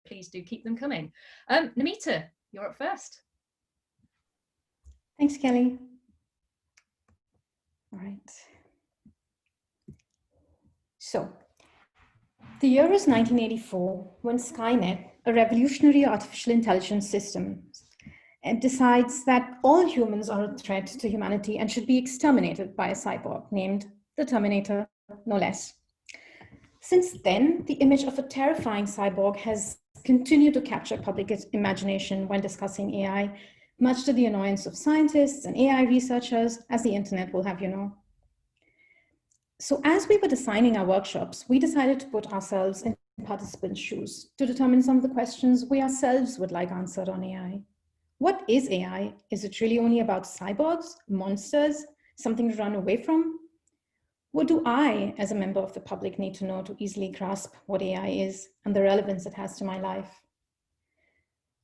please do keep them coming. Namita, you're up first. Thanks, Kelly. All right. So, the year is 1984, when Skynet, a revolutionary artificial intelligence system, decides that all humans are a threat to humanity and should be exterminated by a cyborg named the Terminator, no less. Since then, the image of a terrifying cyborg has continued to capture public imagination when discussing AI, much to the annoyance of scientists and AI researchers, as the internet will have you know. So as we were designing our workshops, we decided to put ourselves in participants' shoes to determine some of the questions we ourselves would like answered on AI. What is AI? Is it really only about cyborgs, monsters, something to run away from? What do I, as a member of the public, need to know to easily grasp what AI is and the relevance it has to my life?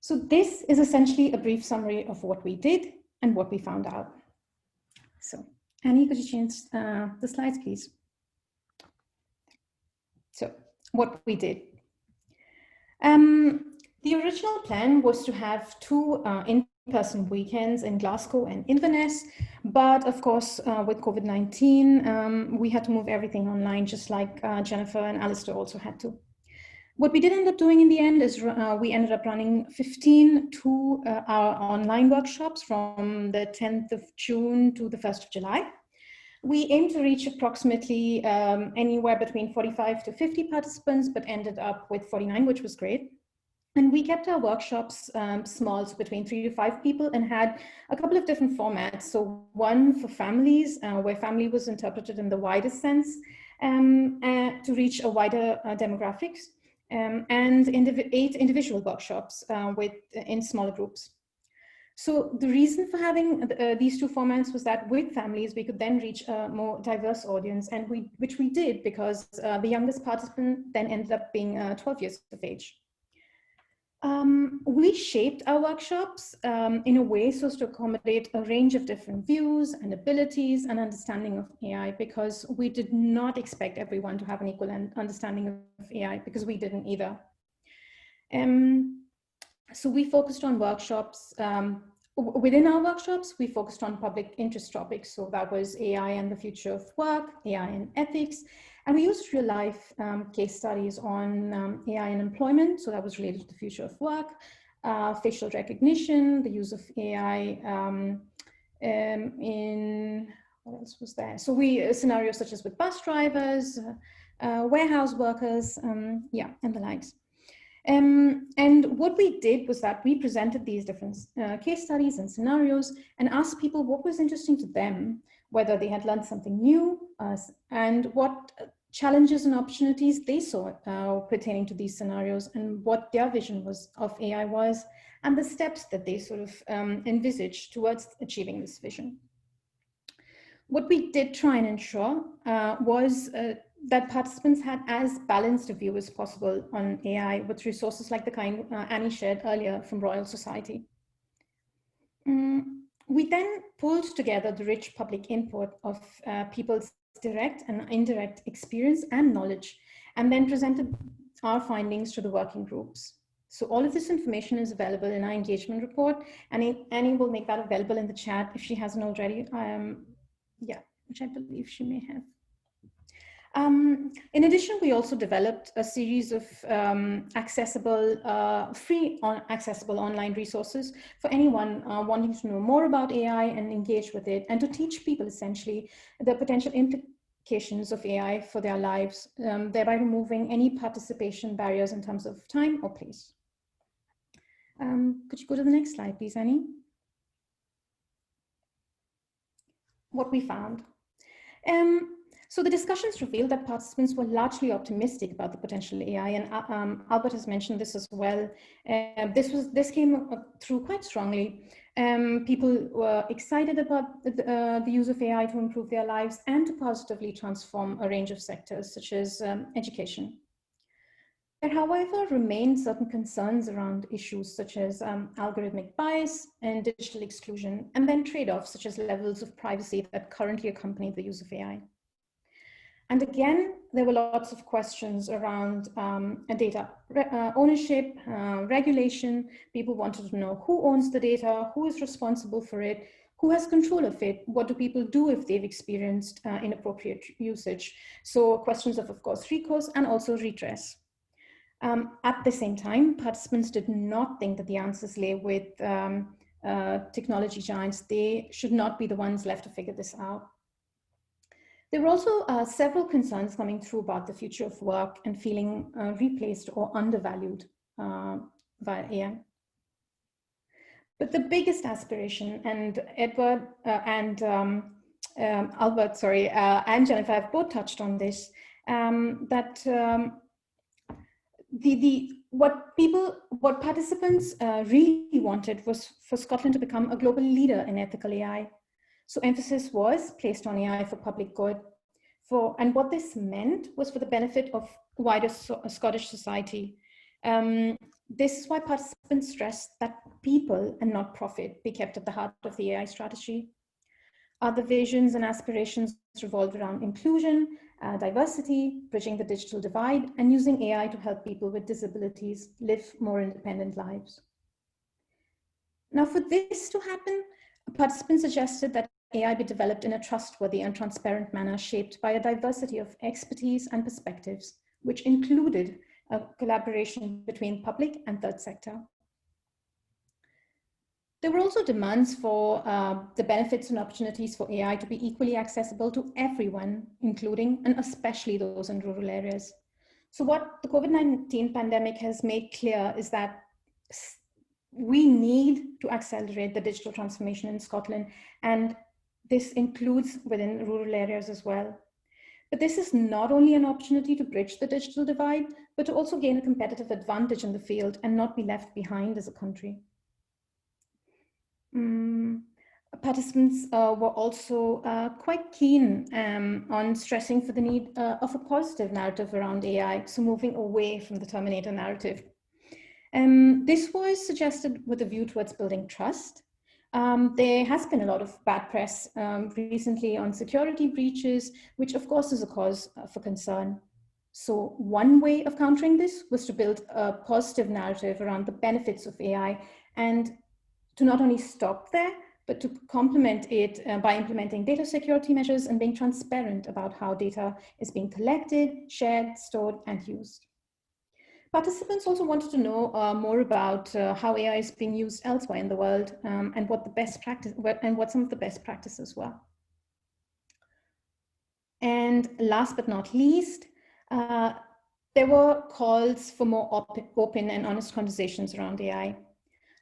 So this is essentially a brief summary of what we did and what we found out. So Annie, could you change the slides, please? So what we did. The original plan was to have two in-person weekends in Glasgow and Inverness, but of course, with COVID-19, we had to move everything online, just like Jennifer and Alistair also had to. What we did end up doing in the end is we ended up running 15 2-hour online workshops from the 10th of June to the 1st of July. We aimed to reach approximately anywhere between 45 to 50 participants, but ended up with 49, which was great. And we kept our workshops small, so between 3 to 5 people, and had a couple of different formats. So one for families, where family was interpreted in the widest sense to reach a wider demographics, and 8 individual workshops in smaller groups. So the reason for having these two formats was that with families, we could then reach a more diverse audience, and which we did, because the youngest participant then ended up being 12 years of age. We shaped our workshops in a way so as to accommodate a range of different views and abilities and understanding of AI, because we did not expect everyone to have an equal understanding of AI, because we didn't either. So we focused on workshops. Within our workshops, we focused on public interest topics. So that was AI and the future of work, AI and ethics. And we used real life case studies on AI and employment. So that was related to the future of work, facial recognition, the use of AI in, what else was there? So scenarios such as with bus drivers, warehouse workers, yeah, and the likes. And what we did was that we presented these different case studies and scenarios and asked people what was interesting to them, whether they had learned something new, and what challenges and opportunities they saw pertaining to these scenarios, and what their vision was of AI was, and the steps that they sort of envisaged towards achieving this vision. What we did try and ensure was that participants had as balanced a view as possible on AI with resources like the kind Annie shared earlier from Royal Society. We then pulled together the rich public input of people's direct and indirect experience and knowledge, and then presented our findings to the working groups. So all of this information is available in our engagement report, and Annie will make that available in the chat if she hasn't already. Yeah, which I believe she may have. In addition, we also developed a series of accessible online resources for anyone wanting to know more about AI and engage with it, and to teach people essentially the potential implications of AI for their lives, thereby removing any participation barriers in terms of time or place. Could you go to the next slide, please, Annie? What we found. So the discussions revealed that participants were largely optimistic about the potential AI, and Albert has mentioned this as well. This came through quite strongly. People were excited about the use of AI to improve their lives and to positively transform a range of sectors, such as education. There, however, remain certain concerns around issues such as algorithmic bias and digital exclusion, and then trade-offs such as levels of privacy that currently accompany the use of AI. And again, there were lots of questions around data ownership, regulation. People wanted to know who owns the data, who is responsible for it, who has control of it, what do people do if they've experienced inappropriate usage. So questions of course, recourse and also redress. At the same time, participants did not think that the answers lay with technology giants. They should not be the ones left to figure this out. There were also several concerns coming through about the future of work and feeling replaced or undervalued via AI. But the biggest aspiration, and Edward and Albert, and Jennifer have both touched on this, that what participants really wanted was for Scotland to become a global leader in ethical AI. So emphasis was placed on AI for public good. And what this meant was for the benefit of wider Scottish society. This is why participants stressed that people and not profit be kept at the heart of the AI strategy. Other visions and aspirations revolved around inclusion, diversity, bridging the digital divide, and using AI to help people with disabilities live more independent lives. Now, for this to happen, participants suggested that AI be developed in a trustworthy and transparent manner shaped by a diversity of expertise and perspectives, which included a collaboration between public and third sector. There were also demands for the benefits and opportunities for AI to be equally accessible to everyone, including and especially those in rural areas. So what the COVID-19 pandemic has made clear is that we need to accelerate the digital transformation in Scotland, and this includes within rural areas as well. But this is not only an opportunity to bridge the digital divide, but to also gain a competitive advantage in the field and not be left behind as a country. Participants were also quite keen on stressing for the need of a positive narrative around AI, so moving away from the Terminator narrative. This was suggested with a view towards building trust. There has been a lot of bad press recently on security breaches, which of course is a cause for concern. So one way of countering this was to build a positive narrative around the benefits of AI, and to not only stop there, but to complement it by implementing data security measures and being transparent about how data is being collected, shared, stored, and used. Participants also wanted to know more about how AI is being used elsewhere in the world, and what the best practice and what some of the best practices were. And last but not least, there were calls for more open and honest conversations around AI.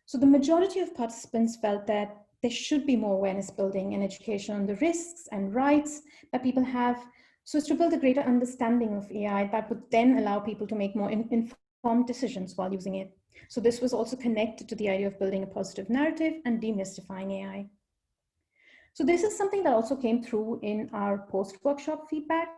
So the majority of participants felt that there should be more awareness building and education on the risks and rights that people have, so as to build a greater understanding of AI that would then allow people to make more informed decisions while using it. So this was also connected to the idea of building a positive narrative and demystifying AI. So this is something that also came through in our post-workshop feedback.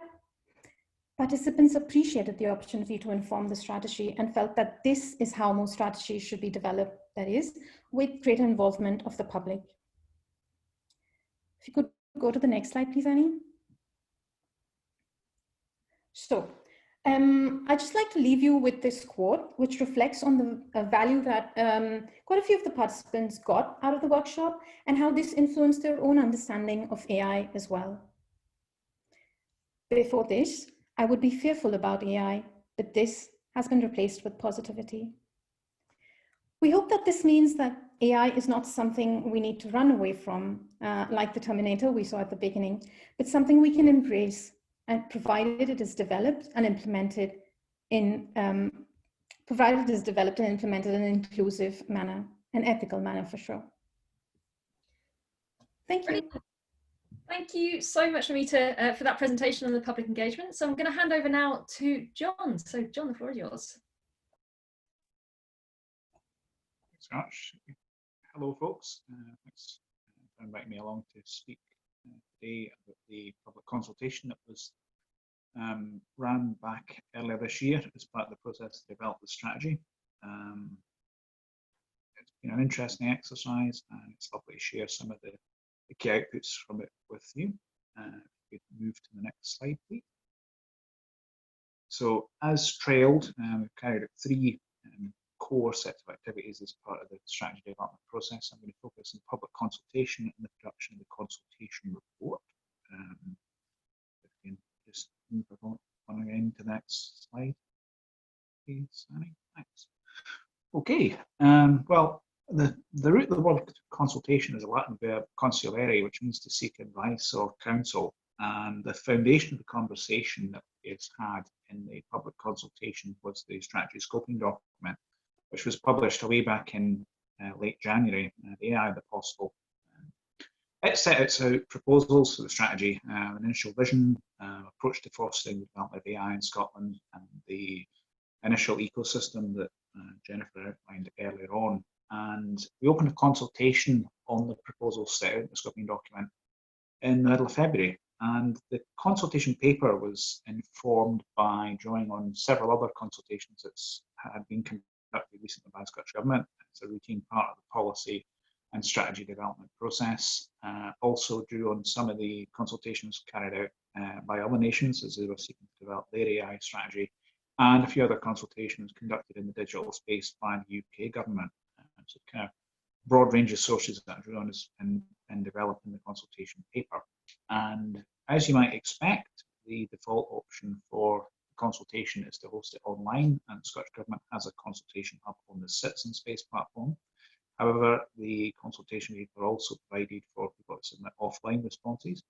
Participants appreciated the opportunity to inform the strategy and felt that this is how more strategies should be developed, that is, with greater involvement of the public. If you could go to the next slide, please, Annie. So I'd just like to leave you with this quote, which reflects on the value that quite a few of the participants got out of the workshop and how this influenced their own understanding of AI as well. Before this, I would be fearful about AI, but this has been replaced with positivity. We hope that this means that AI is not something we need to run away from, like the Terminator we saw at the beginning, but something we can embrace, and provided it is developed and implemented in an inclusive manner, an ethical manner for sure. Thank you. Brilliant. Thank you so much, Namita, for that presentation on the public engagement. So I'm going to hand over now to John. So John, the floor is yours. Thanks so much. Hello, folks. Thanks for inviting me along to speak today about the public consultation that was ran back earlier this year as part of the process to develop the strategy. It's been an interesting exercise, and it's lovely to share some of the key outputs from it with you. If we could move to the next slide, please. So, as trailed, we've carried out three core sets of activities as part of the strategy development process. I'm going to focus on public consultation and the production of the consultation report. If we can just move on again to the next slide, please, Annie. Thanks. Okay. Well, the root of the word consultation is a Latin verb consulere, which means to seek advice or counsel. And the foundation of the conversation that is had in the public consultation was the strategy scoping document, which was published way back in late January, the AI the Possible. It sets out proposals for the strategy, an initial vision, approach to fostering the development of AI in Scotland, and the initial ecosystem that Jennifer outlined earlier on. And we opened a consultation on the proposals set out in the scoping document in the middle of February. And the consultation paper was informed by drawing on several other consultations that had been conducted recently by the Scottish Government. It's a routine part of the policy and strategy development process. Also drew on some of the consultations carried out by other nations as they were seeking to develop their AI strategy, and a few other consultations conducted in the digital space by the UK government. So kind of broad range of sources that drew on us in developing the consultation paper. And as you might expect, the default option for the consultation is to host it online, and the Scottish Government has a consultation hub on the Citizen Space platform. However, the consultation paper also provided for people to submit offline responses.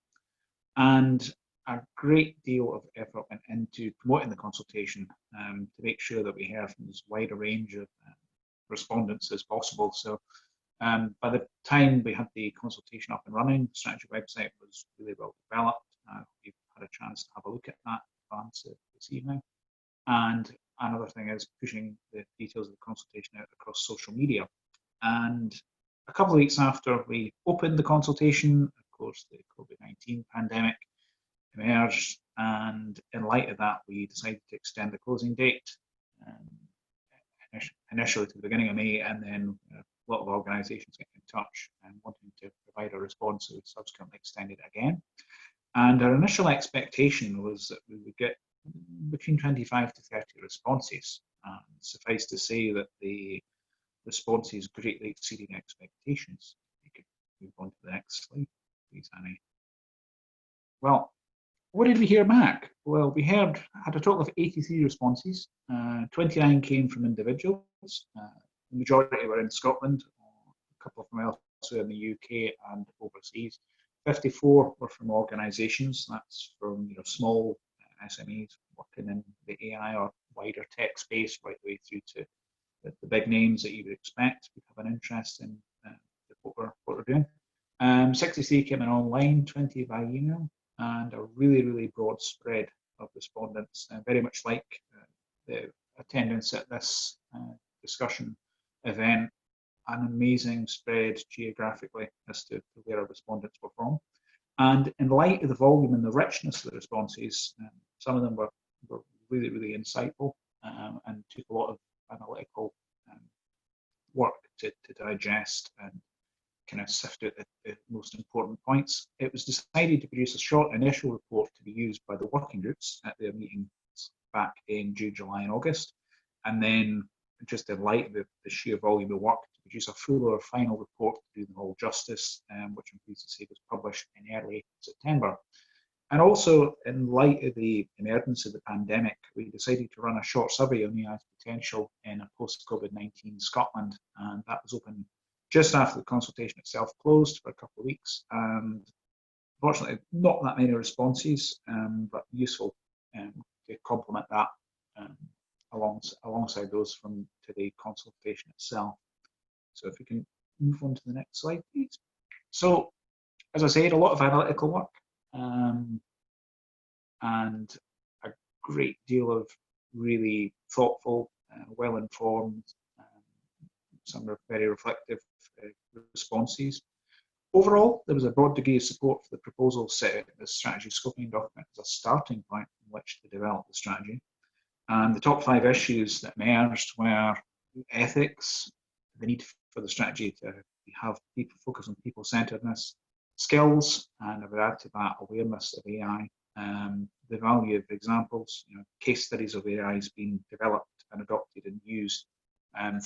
And a great deal of effort went into promoting the consultation to make sure that we heard from as wide a range of respondents as possible. So by the time we had the consultation up and running, the strategy website was really well developed. We've had a chance to have a look at that in advance this evening. And another thing is pushing the details of the consultation out across social media. And a couple of weeks after we opened the consultation, of course, the COVID-19 pandemic emerged, and in light of that, we decided to extend the closing date initially to the beginning of May, and then a lot of organisations get in touch and wanting to provide a response, so we subsequently extended again. And our initial expectation was that we would get between 25 to 30 responses. Suffice to say that the responses greatly exceeded expectations. You could move on to the next slide, please, Annie. Well, what did we hear back? Well, we had a total of 83 responses. 29 came from individuals. The majority were in Scotland, a couple from elsewhere in the UK and overseas. 54 were from organisations. That's from small SMEs working in the AI or wider tech space, right the way through to the big names that you would expect would have an interest in what we're doing. 63 came in online, 20 by email, and a really broad spread of respondents, very much like the attendance at this discussion event, an amazing spread geographically as to where our respondents were from. And in light of the volume and the richness of the responses, some of them were really insightful and took a lot of analytical work to digest and kind of sift out the most important points. It was decided to produce a short initial report to be used by the working groups at their meetings back in June, July and August. And then just in light of the sheer volume of work, to produce a fuller final report to do them all justice, which I'm pleased to say was published in early September. And also, in light of the emergence of the pandemic, we decided to run a short survey on AI's potential in a post-COVID-19 Scotland, and that was open just after the consultation itself closed for a couple of weeks. And unfortunately, not that many responses, but useful to complement that alongside those from the consultation itself. So if we can move on to the next slide, please. So, as I said, a lot of analytical work and a great deal of really thoughtful, well-informed, some are very reflective responses. Overall, there was a broad degree of support for the proposal set out in the strategy scoping document as a starting point from which to develop the strategy. And the top 5 issues that emerged were ethics, the need for the strategy to have people focus on people-centeredness, skills, and I would add to that awareness of AI, the value of examples, case studies of AI being developed and adopted and used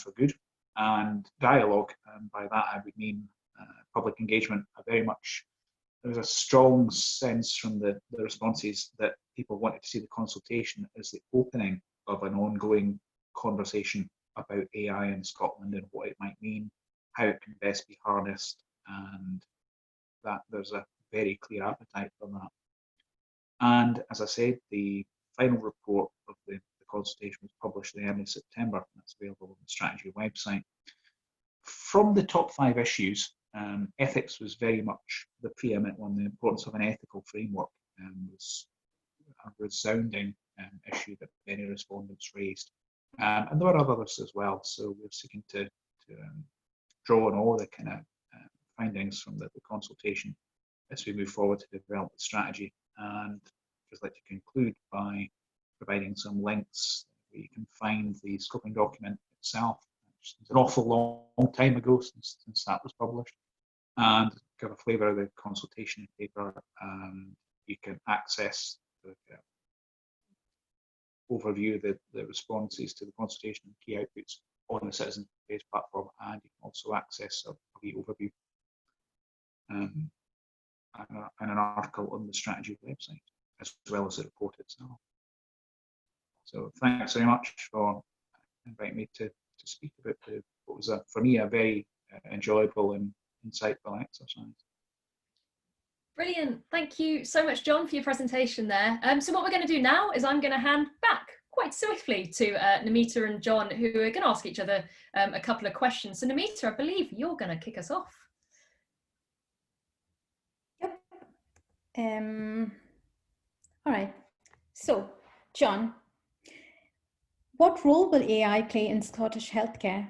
for good, and dialogue. And by that I would mean public engagement. There was a strong sense from the responses that people wanted to see the consultation as the opening of an ongoing conversation about AI in Scotland and what it might mean, how it can best be harnessed, and that there's a very clear appetite for that. And as I said, the final report of the consultation was published in early September, and that's available on the strategy website. From the top 5 issues, ethics was very much the preeminent one. The importance of an ethical framework was a resounding issue that many respondents raised. And there were others as well, so we're seeking to draw on all the kind of findings from the consultation as we move forward to develop the strategy. And I'd just like to conclude by providing some links where you can find the scoping document itself. It's an awful long time ago since that was published, and give a flavour of the consultation paper. You can access the overview of the responses to the consultation and key outputs on the Citizen Page platform, and you can also access a wee overview and an article on the strategy website, as well as the report itself. So thanks very much for inviting me to speak about what was for me a very enjoyable and insightful exercise. Brilliant. Thank you so much, John, for your presentation there. So what we're going to do now is I'm going to hand back quite swiftly to Namita and John, who are going to ask each other a couple of questions. So Namita, I believe you're going to kick us off. Yep. All right. So, John, what role will AI play in Scottish healthcare?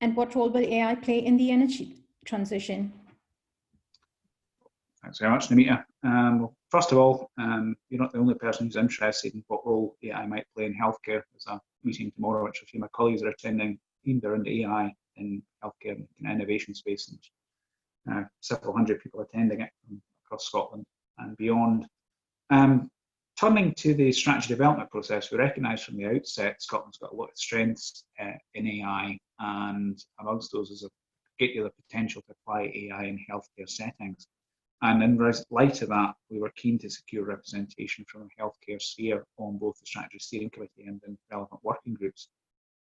And what role will AI play in the energy transition? Thanks very much, Namita. Well, first of all, you're not the only person who's interested in what role AI might play in healthcare. There's a meeting tomorrow which a few of my colleagues are attending, aimed around AI in healthcare and innovation space, and several hundred people attending it from across Scotland and beyond. Turning to the strategy development process, we recognise from the outset Scotland's got a lot of strengths in AI, and amongst those is a great deal of potential to apply AI in healthcare settings. And in light of that, we were keen to secure representation from the healthcare sphere on both the Strategy Steering Committee and in relevant working groups.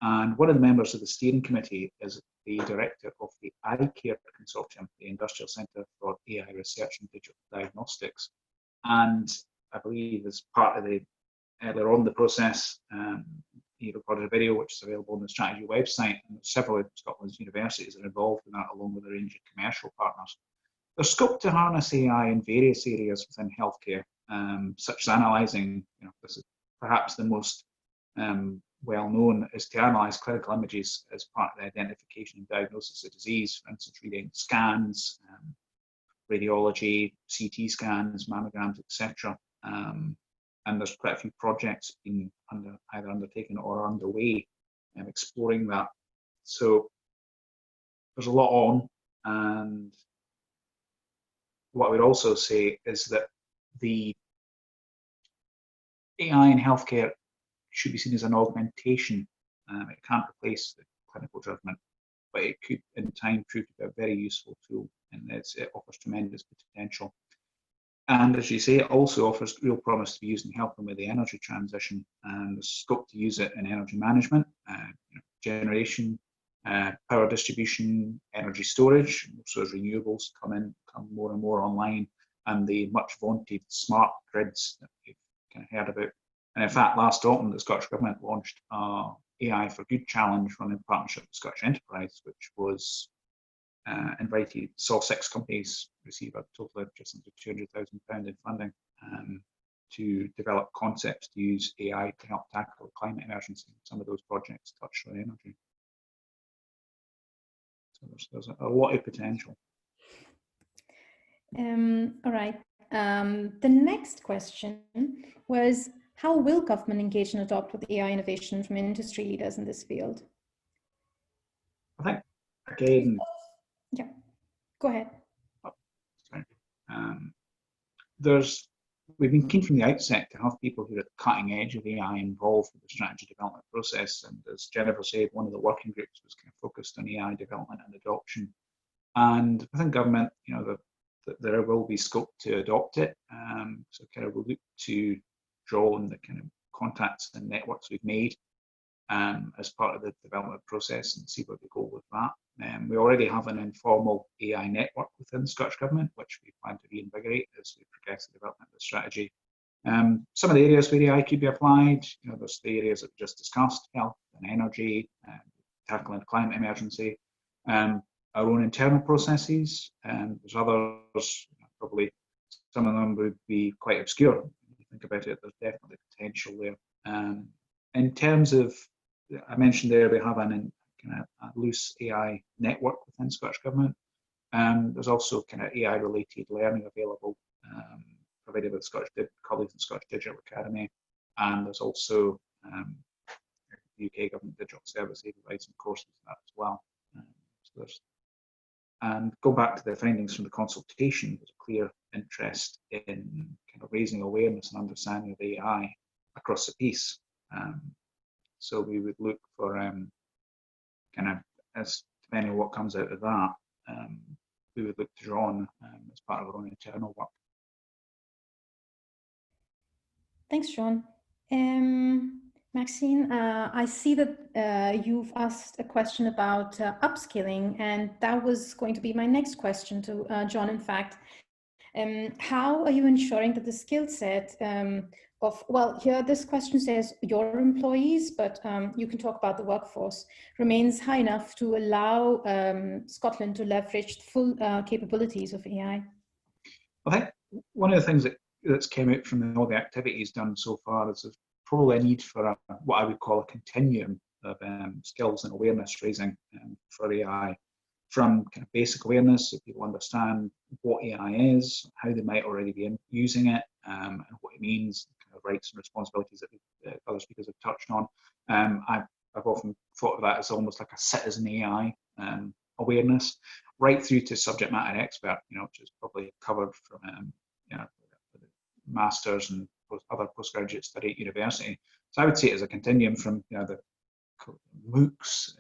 And one of the members of the Steering Committee is the director of the iCare Consortium, the Industrial Centre for AI Research and Digital Diagnostics. And I believe as part of earlier on the process, he recorded a video which is available on the strategy website, and several of Scotland's universities are involved in that, along with a range of commercial partners. There's scope to harness AI in various areas within healthcare, such as analysing, this is perhaps the most well known, is to analyse clinical images as part of the identification and diagnosis of disease, for instance, reading scans, radiology, CT scans, mammograms, etc. And there's quite a few projects being either undertaken or underway exploring that. So there's a lot on, and what I would also say is that the AI in healthcare should be seen as an augmentation. It can't replace the clinical judgment, but it could in time prove to be a very useful tool, and it offers tremendous potential. And as you say, it also offers real promise to be used in helping with the energy transition, and there's scope to use it in energy management, generation, power distribution, energy storage, also as renewables come more and more online, and the much vaunted smart grids that we've kind of heard about. And in fact, last autumn, the Scottish Government launched AI for Good challenge run in partnership with Scottish Enterprise, which was saw 6 companies receive a total of just under £200,000 in funding to develop concepts to use AI to help tackle the climate emergency. Some of those projects touch on energy. So there's a lot of potential. All right. The next question was, how will government engage and adopt with AI innovation from industry leaders in this field? I think, again... Yeah, go ahead. Oh, sorry. We've been keen from the outset to have people who are at the cutting edge of AI involved with the strategy development process. And as Jennifer said, one of the working groups was kind of focused on AI development and adoption. And within government, that there will be scope to adopt it. So kind of we'll look to draw on the kind of contacts and networks we've made as part of the development process and see where we go with that. We already have an informal AI network within the Scottish Government, which we plan to reinvigorate as we progress the development of the strategy. Some of the areas where AI could be applied, there's the areas that we just discussed, health and energy, tackling the climate emergency, our own internal processes, and there's others, probably some of them would be quite obscure. If you think about it, there's definitely potential there. In terms of, I mentioned there, we have a loose AI network within Scottish Government. There's also kind of AI related learning available, provided by Scottish colleagues in Scottish Digital Academy, and there's also the UK Government Digital Service. They provide some courses for that as well. And go back to the findings from the consultation, there's a clear interest in kind of raising awareness and understanding of AI across the piece. So we would look for kind of, as depending on what comes out of that, we would look to draw on as part of our own internal work. Thanks, John. Maxine, I see that you've asked a question about upskilling, and that was going to be my next question to John, in fact. How are you ensuring that the skill set well, here this question says your employees, but you can talk about the workforce, remains high enough to allow Scotland to leverage the full capabilities of AI? I think one of the things that's came out from all the activities done so far is there's probably a need for what I would call a continuum of skills and awareness raising for AI, from kind of basic awareness, so people understand what AI is, how they might already be using it, and what it means, kind of rights and responsibilities that other speakers have touched on. I've often thought of that as almost like a citizen AI awareness, right through to subject matter expert, which is probably covered from masters and other postgraduate study at university. So I would say it as a continuum from the MOOCs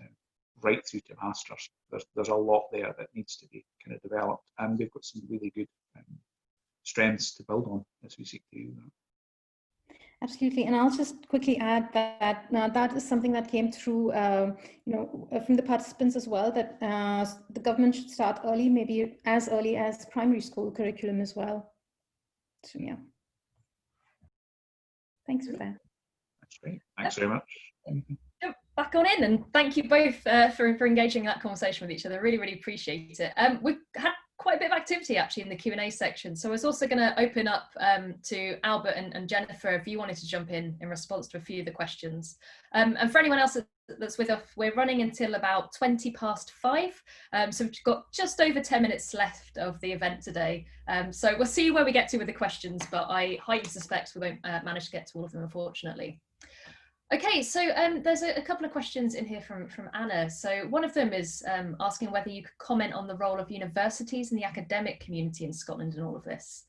right through to masters. There's a lot there that needs to be kind of developed, and we've got some really good strengths to build on as we seek to do that. Absolutely, and I'll just quickly add that that is something that came through, from the participants as well, that the government should start early, maybe as early as primary school curriculum as well. So yeah, thanks for that. Great. Thanks very much. Jump back on in, and thank you both for engaging in that conversation with each other. Really, really appreciate it. We've had quite a bit of activity actually in the Q&A section, so I was also going to open up to Albert and Jennifer if you wanted to jump in response to a few of the questions. And for anyone else that's with us, we're running until about 5:20, so we've got just over 10 minutes left of the event today. So we'll see where we get to with the questions, but I highly suspect we won't manage to get to all of them, unfortunately. Okay, so there's a couple of questions in here from Anna. So one of them is asking whether you could comment on the role of universities and the academic community in Scotland in all of this.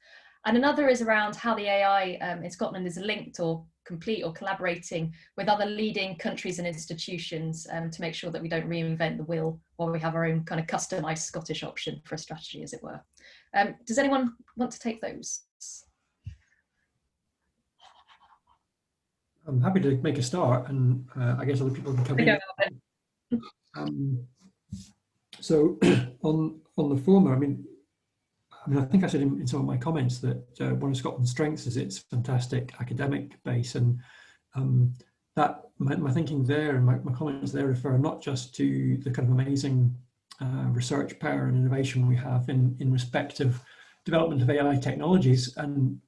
And another is around how the AI in Scotland is linked or complete or collaborating with other leading countries and institutions to make sure that we don't reinvent the wheel while we have our own kind of customized Scottish option for a strategy, as it were. Does anyone want to take those? I'm happy to make a start, and I guess other people can come in. So on the former, I mean, I think I said in some of my comments that one of Scotland's strengths is its fantastic academic base, and that my thinking there and my comments there refer not just to the kind of amazing research power and innovation we have in respect of development of AI technologies, and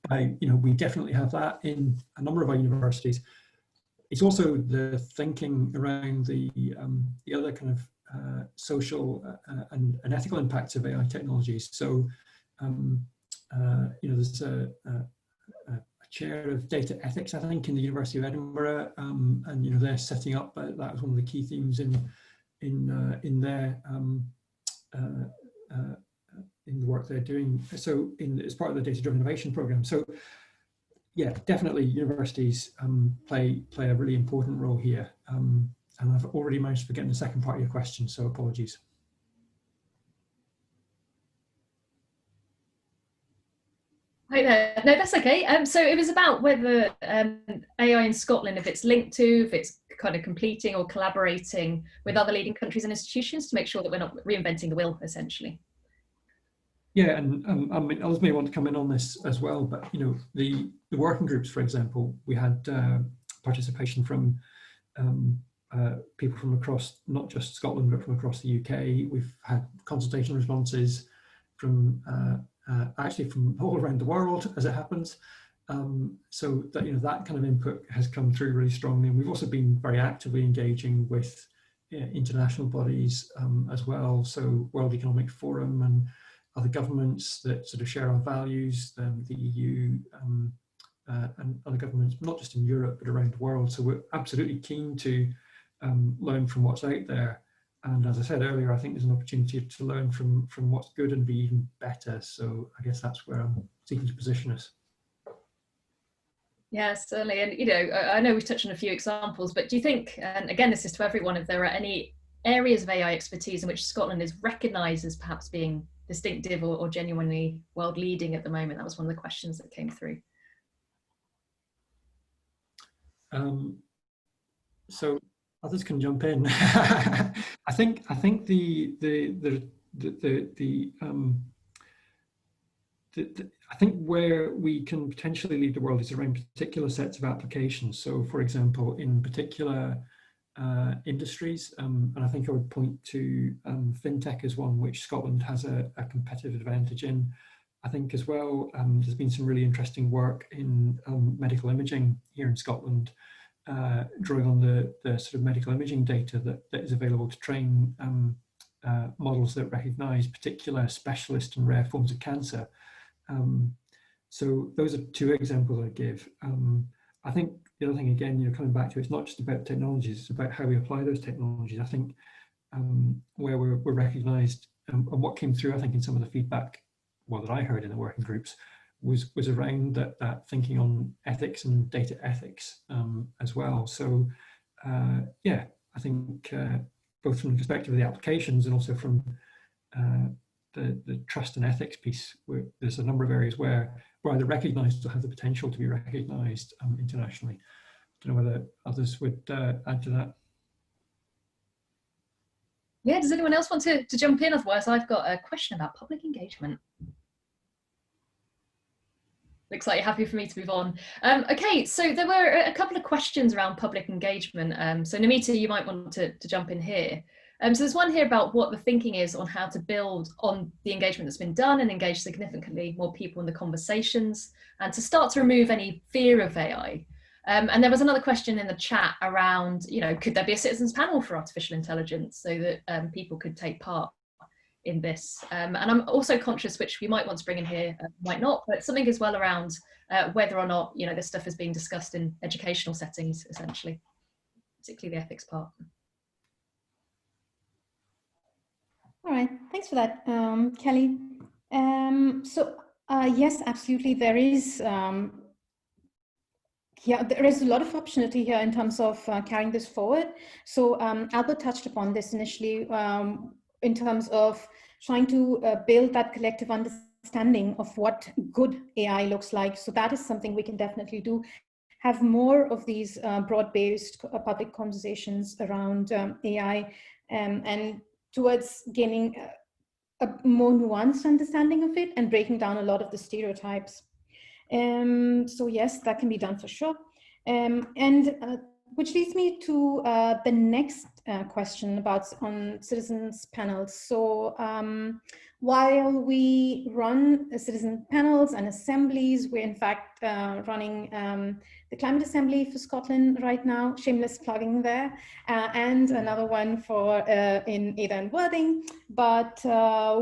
we definitely have that in a number of our universities. It's also the thinking around the other kind of social and ethical impacts of AI technologies. So there's a chair of data ethics, I think, in the University of Edinburgh, and they're setting up that was one of the key themes in their in the work they're doing. So as part of the data-driven innovation program. So yeah, definitely universities play a really important role here. And I've already managed to forget the second part of your question, so apologies. Hi there. No, that's okay. So it was about whether AI in Scotland, if it's linked to, if it's kind of completing or collaborating with other leading countries and institutions to make sure that we're not reinventing the wheel, essentially. Yeah, and I mean, others may want to come in on this as well, but the working groups, for example, we had participation from people from across not just Scotland but from across the UK. We've had consultation responses from actually from all around the world, as it happens. So that that kind of input has come through really strongly, and we've also been very actively engaging with international bodies as well. So World Economic Forum and other governments that sort of share our values, the EU and other governments, not just in Europe, but around the world. So we're absolutely keen to learn from what's out there. And as I said earlier, I think there's an opportunity to learn from what's good and be even better. So I guess that's where I'm seeking to position us. Yeah, certainly. And, I know we've touched on a few examples, but do you think, and again, this is to everyone, if there are any areas of AI expertise in which Scotland is recognised as perhaps being distinctive or genuinely world leading at the moment? That was one of the questions that came through. So others can jump in. I think I think where we can potentially lead the world is around particular sets of applications. So, for example, in particular industries, and I think I would point to fintech as one which Scotland has a competitive advantage in. I think as well, there's been some really interesting work in medical imaging here in Scotland, drawing on the sort of medical imaging data that is available to train models that recognise particular specialist and rare forms of cancer. So those are two examples I give. I think the other thing, again, coming back to, it's not just about technologies, it's about how we apply those technologies. I think where we're recognised, and what came through, I think, in some of the feedback, that I heard in the working groups, was around that thinking on ethics and data ethics as well. So yeah, I think both from the perspective of the applications and also from the trust and ethics piece, there's a number of areas where we're either recognised or have the potential to be recognised internationally. I don't know whether others would add to that. Yeah, does anyone else want to jump in? Otherwise, I've got a question about public engagement. Looks like you're happy for me to move on. Okay, so there were a couple of questions around public engagement. So Namita, you might want to jump in here. So there's one here about what the thinking is on how to build on the engagement that's been done and engage significantly more people in the conversations, and to start to remove any fear of AI. And there was another question in the chat around, could there be a citizens panel for artificial intelligence so that people could take part in this? And I'm also conscious, which we might want to bring in here, might not, but something as well around whether or not this stuff is being discussed in educational settings, essentially, particularly the ethics part. All right, thanks for that, Kelly. Yes, absolutely, there is a lot of opportunity here in terms of carrying this forward. So Albert touched upon this initially in terms of trying to build that collective understanding of what good AI looks like. So that is something we can definitely do. Have more of these broad-based public conversations around AI and towards gaining a more nuanced understanding of it and breaking down a lot of the stereotypes. So yes, that can be done for sure. Which leads me to the next question on citizens panels. So while we run citizen panels and assemblies, we're in fact running the Climate Assembly for Scotland right now, shameless plugging there, and another one for in Ada and Worthing. But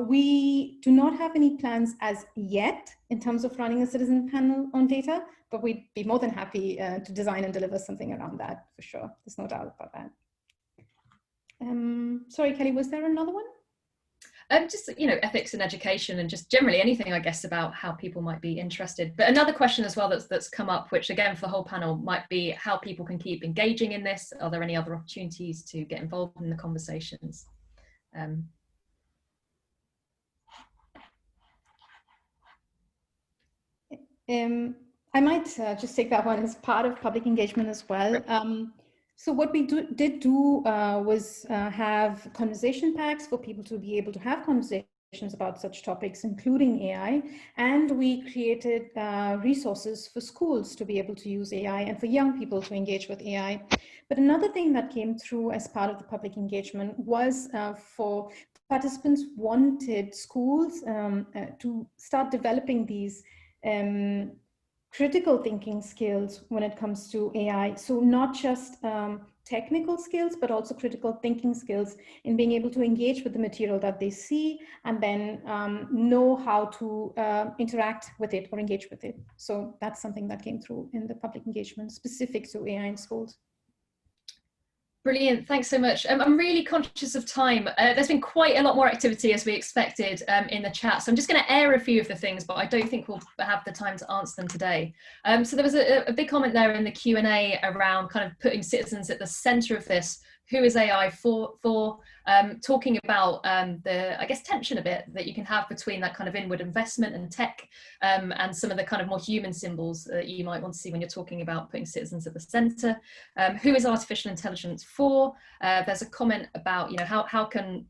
we do not have any plans as yet in terms of running a citizen panel on data, but we'd be more than happy to design and deliver something around that for sure. There's no doubt about that. Sorry, Kelly, was there another one? Just, ethics in education and just generally anything, I guess, about how people might be interested. But another question as well that's come up, which again for the whole panel, might be how people can keep engaging in this. Are there any other opportunities to get involved in the conversations? I might just take that one as part of public engagement as well. So what we did do was have conversation packs for people to be able to have conversations about such topics, including AI. And we created resources for schools to be able to use AI and for young people to engage with AI. But another thing that came through as part of the public engagement was for participants wanted schools to start developing these critical thinking skills when it comes to AI. So not just technical skills, but also critical thinking skills in being able to engage with the material that they see and then know how to interact with it or engage with it. So that's something that came through in the public engagement specific to AI in schools. Brilliant, thanks so much. I'm really conscious of time. There's been quite a lot more activity as we expected in the chat. So I'm just going to air a few of the things, but I don't think we'll have the time to answer them today. So there was a big comment there in the Q&A around kind of putting citizens at the center of this. Who is AI for? Talking about the, I guess, tension a bit that you can have between that kind of inward investment and tech and some of the kind of more human symbols that you might want to see when you're talking about putting citizens at the center. Who is artificial intelligence for? There's a comment about, how can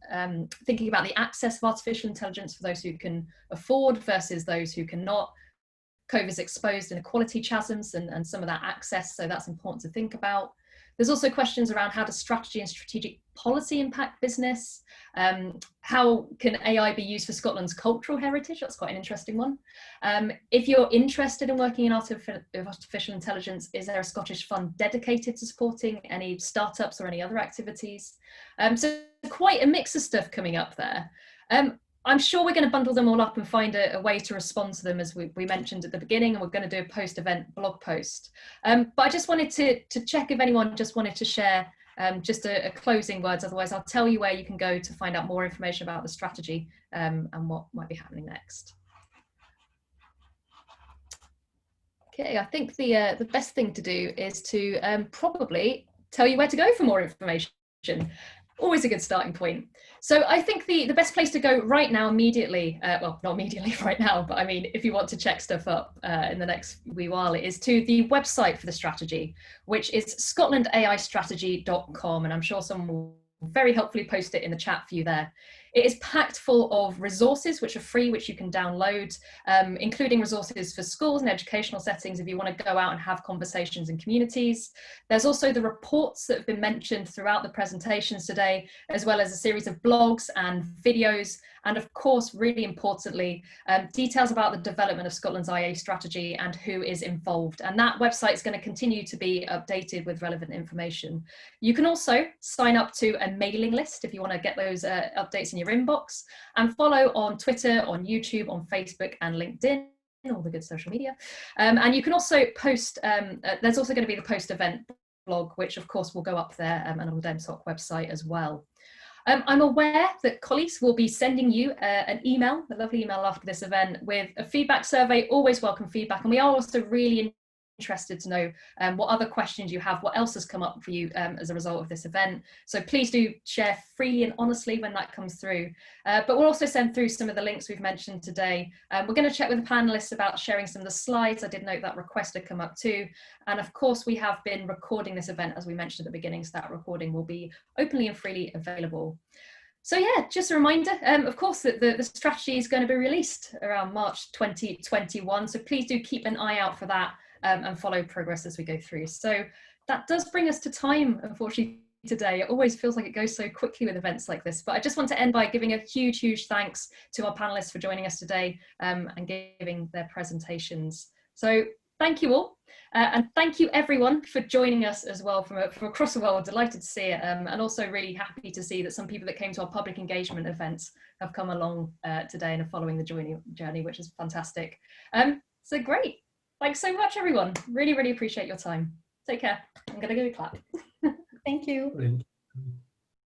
thinking about the access of artificial intelligence for those who can afford versus those who cannot. COVID's exposed inequality chasms and some of that access, so that's important to think about. There's also questions around how does strategy and strategic policy impact business? How can AI be used for Scotland's cultural heritage? That's quite an interesting one. If you're interested in working in artificial intelligence, is there a Scottish fund dedicated to supporting any startups or any other activities? So quite a mix of stuff coming up there. I'm sure we're going to bundle them all up and find a way to respond to them, as we mentioned at the beginning, and we're going to do a post-event blog post. But I just wanted to check if anyone just wanted to share just a closing words. Otherwise, I'll tell you where you can go to find out more information about the strategy and what might be happening next. Okay, I think the best thing to do is to probably tell you where to go for more information. Always a good starting point. So I think the best place to go right now, immediately, well, not immediately right now, but I mean, if you want to check stuff up in the next wee while, is to the website for the strategy, which is scotlandaistrategy.com. And I'm sure someone will very helpfully post it in the chat for you there. It is packed full of resources which are free, which you can download, including resources for schools and educational settings if you want to go out and have conversations in communities. There's also the reports that have been mentioned throughout the presentations today, as well as a series of blogs and videos, and of course, really importantly, details about the development of Scotland's IA strategy and who is involved. And that website is going to continue to be updated with relevant information. You can also sign up to a mailing list if you want to get those updates in your inbox, and follow on Twitter, on YouTube, on Facebook and LinkedIn, all the good social media. And you can also post, there's also going to be the post-event blog, which of course will go up there and on the DEMSOC website as well. I'm aware that colleagues will be sending you an email, a lovely email after this event with a feedback survey, always welcome feedback. And we are also really interested to know what other questions you have, what else has come up for you as a result of this event. So please do share freely and honestly when that comes through. But we'll also send through some of the links we've mentioned today. We're going to check with the panelists about sharing some of the slides. I did note that request had come up too. And of course, we have been recording this event, as we mentioned at the beginning, so that recording will be openly and freely available. So yeah, just a reminder, of course, that the strategy is going to be released around March 2021. So please do keep an eye out for that. And follow progress as we go through. So that does bring us to time, unfortunately, today. It always feels like it goes so quickly with events like this, but I just want to end by giving a huge thanks to our panelists for joining us today and giving their presentations. So thank you all. And thank you everyone for joining us as well from across the world. Delighted to see it, and also really happy to see that some people that came to our public engagement events have come along today and are following the journey, which is fantastic. So great. Thanks so much, everyone. Really appreciate your time. Take care. I'm going to go clap. Thank you. Brilliant.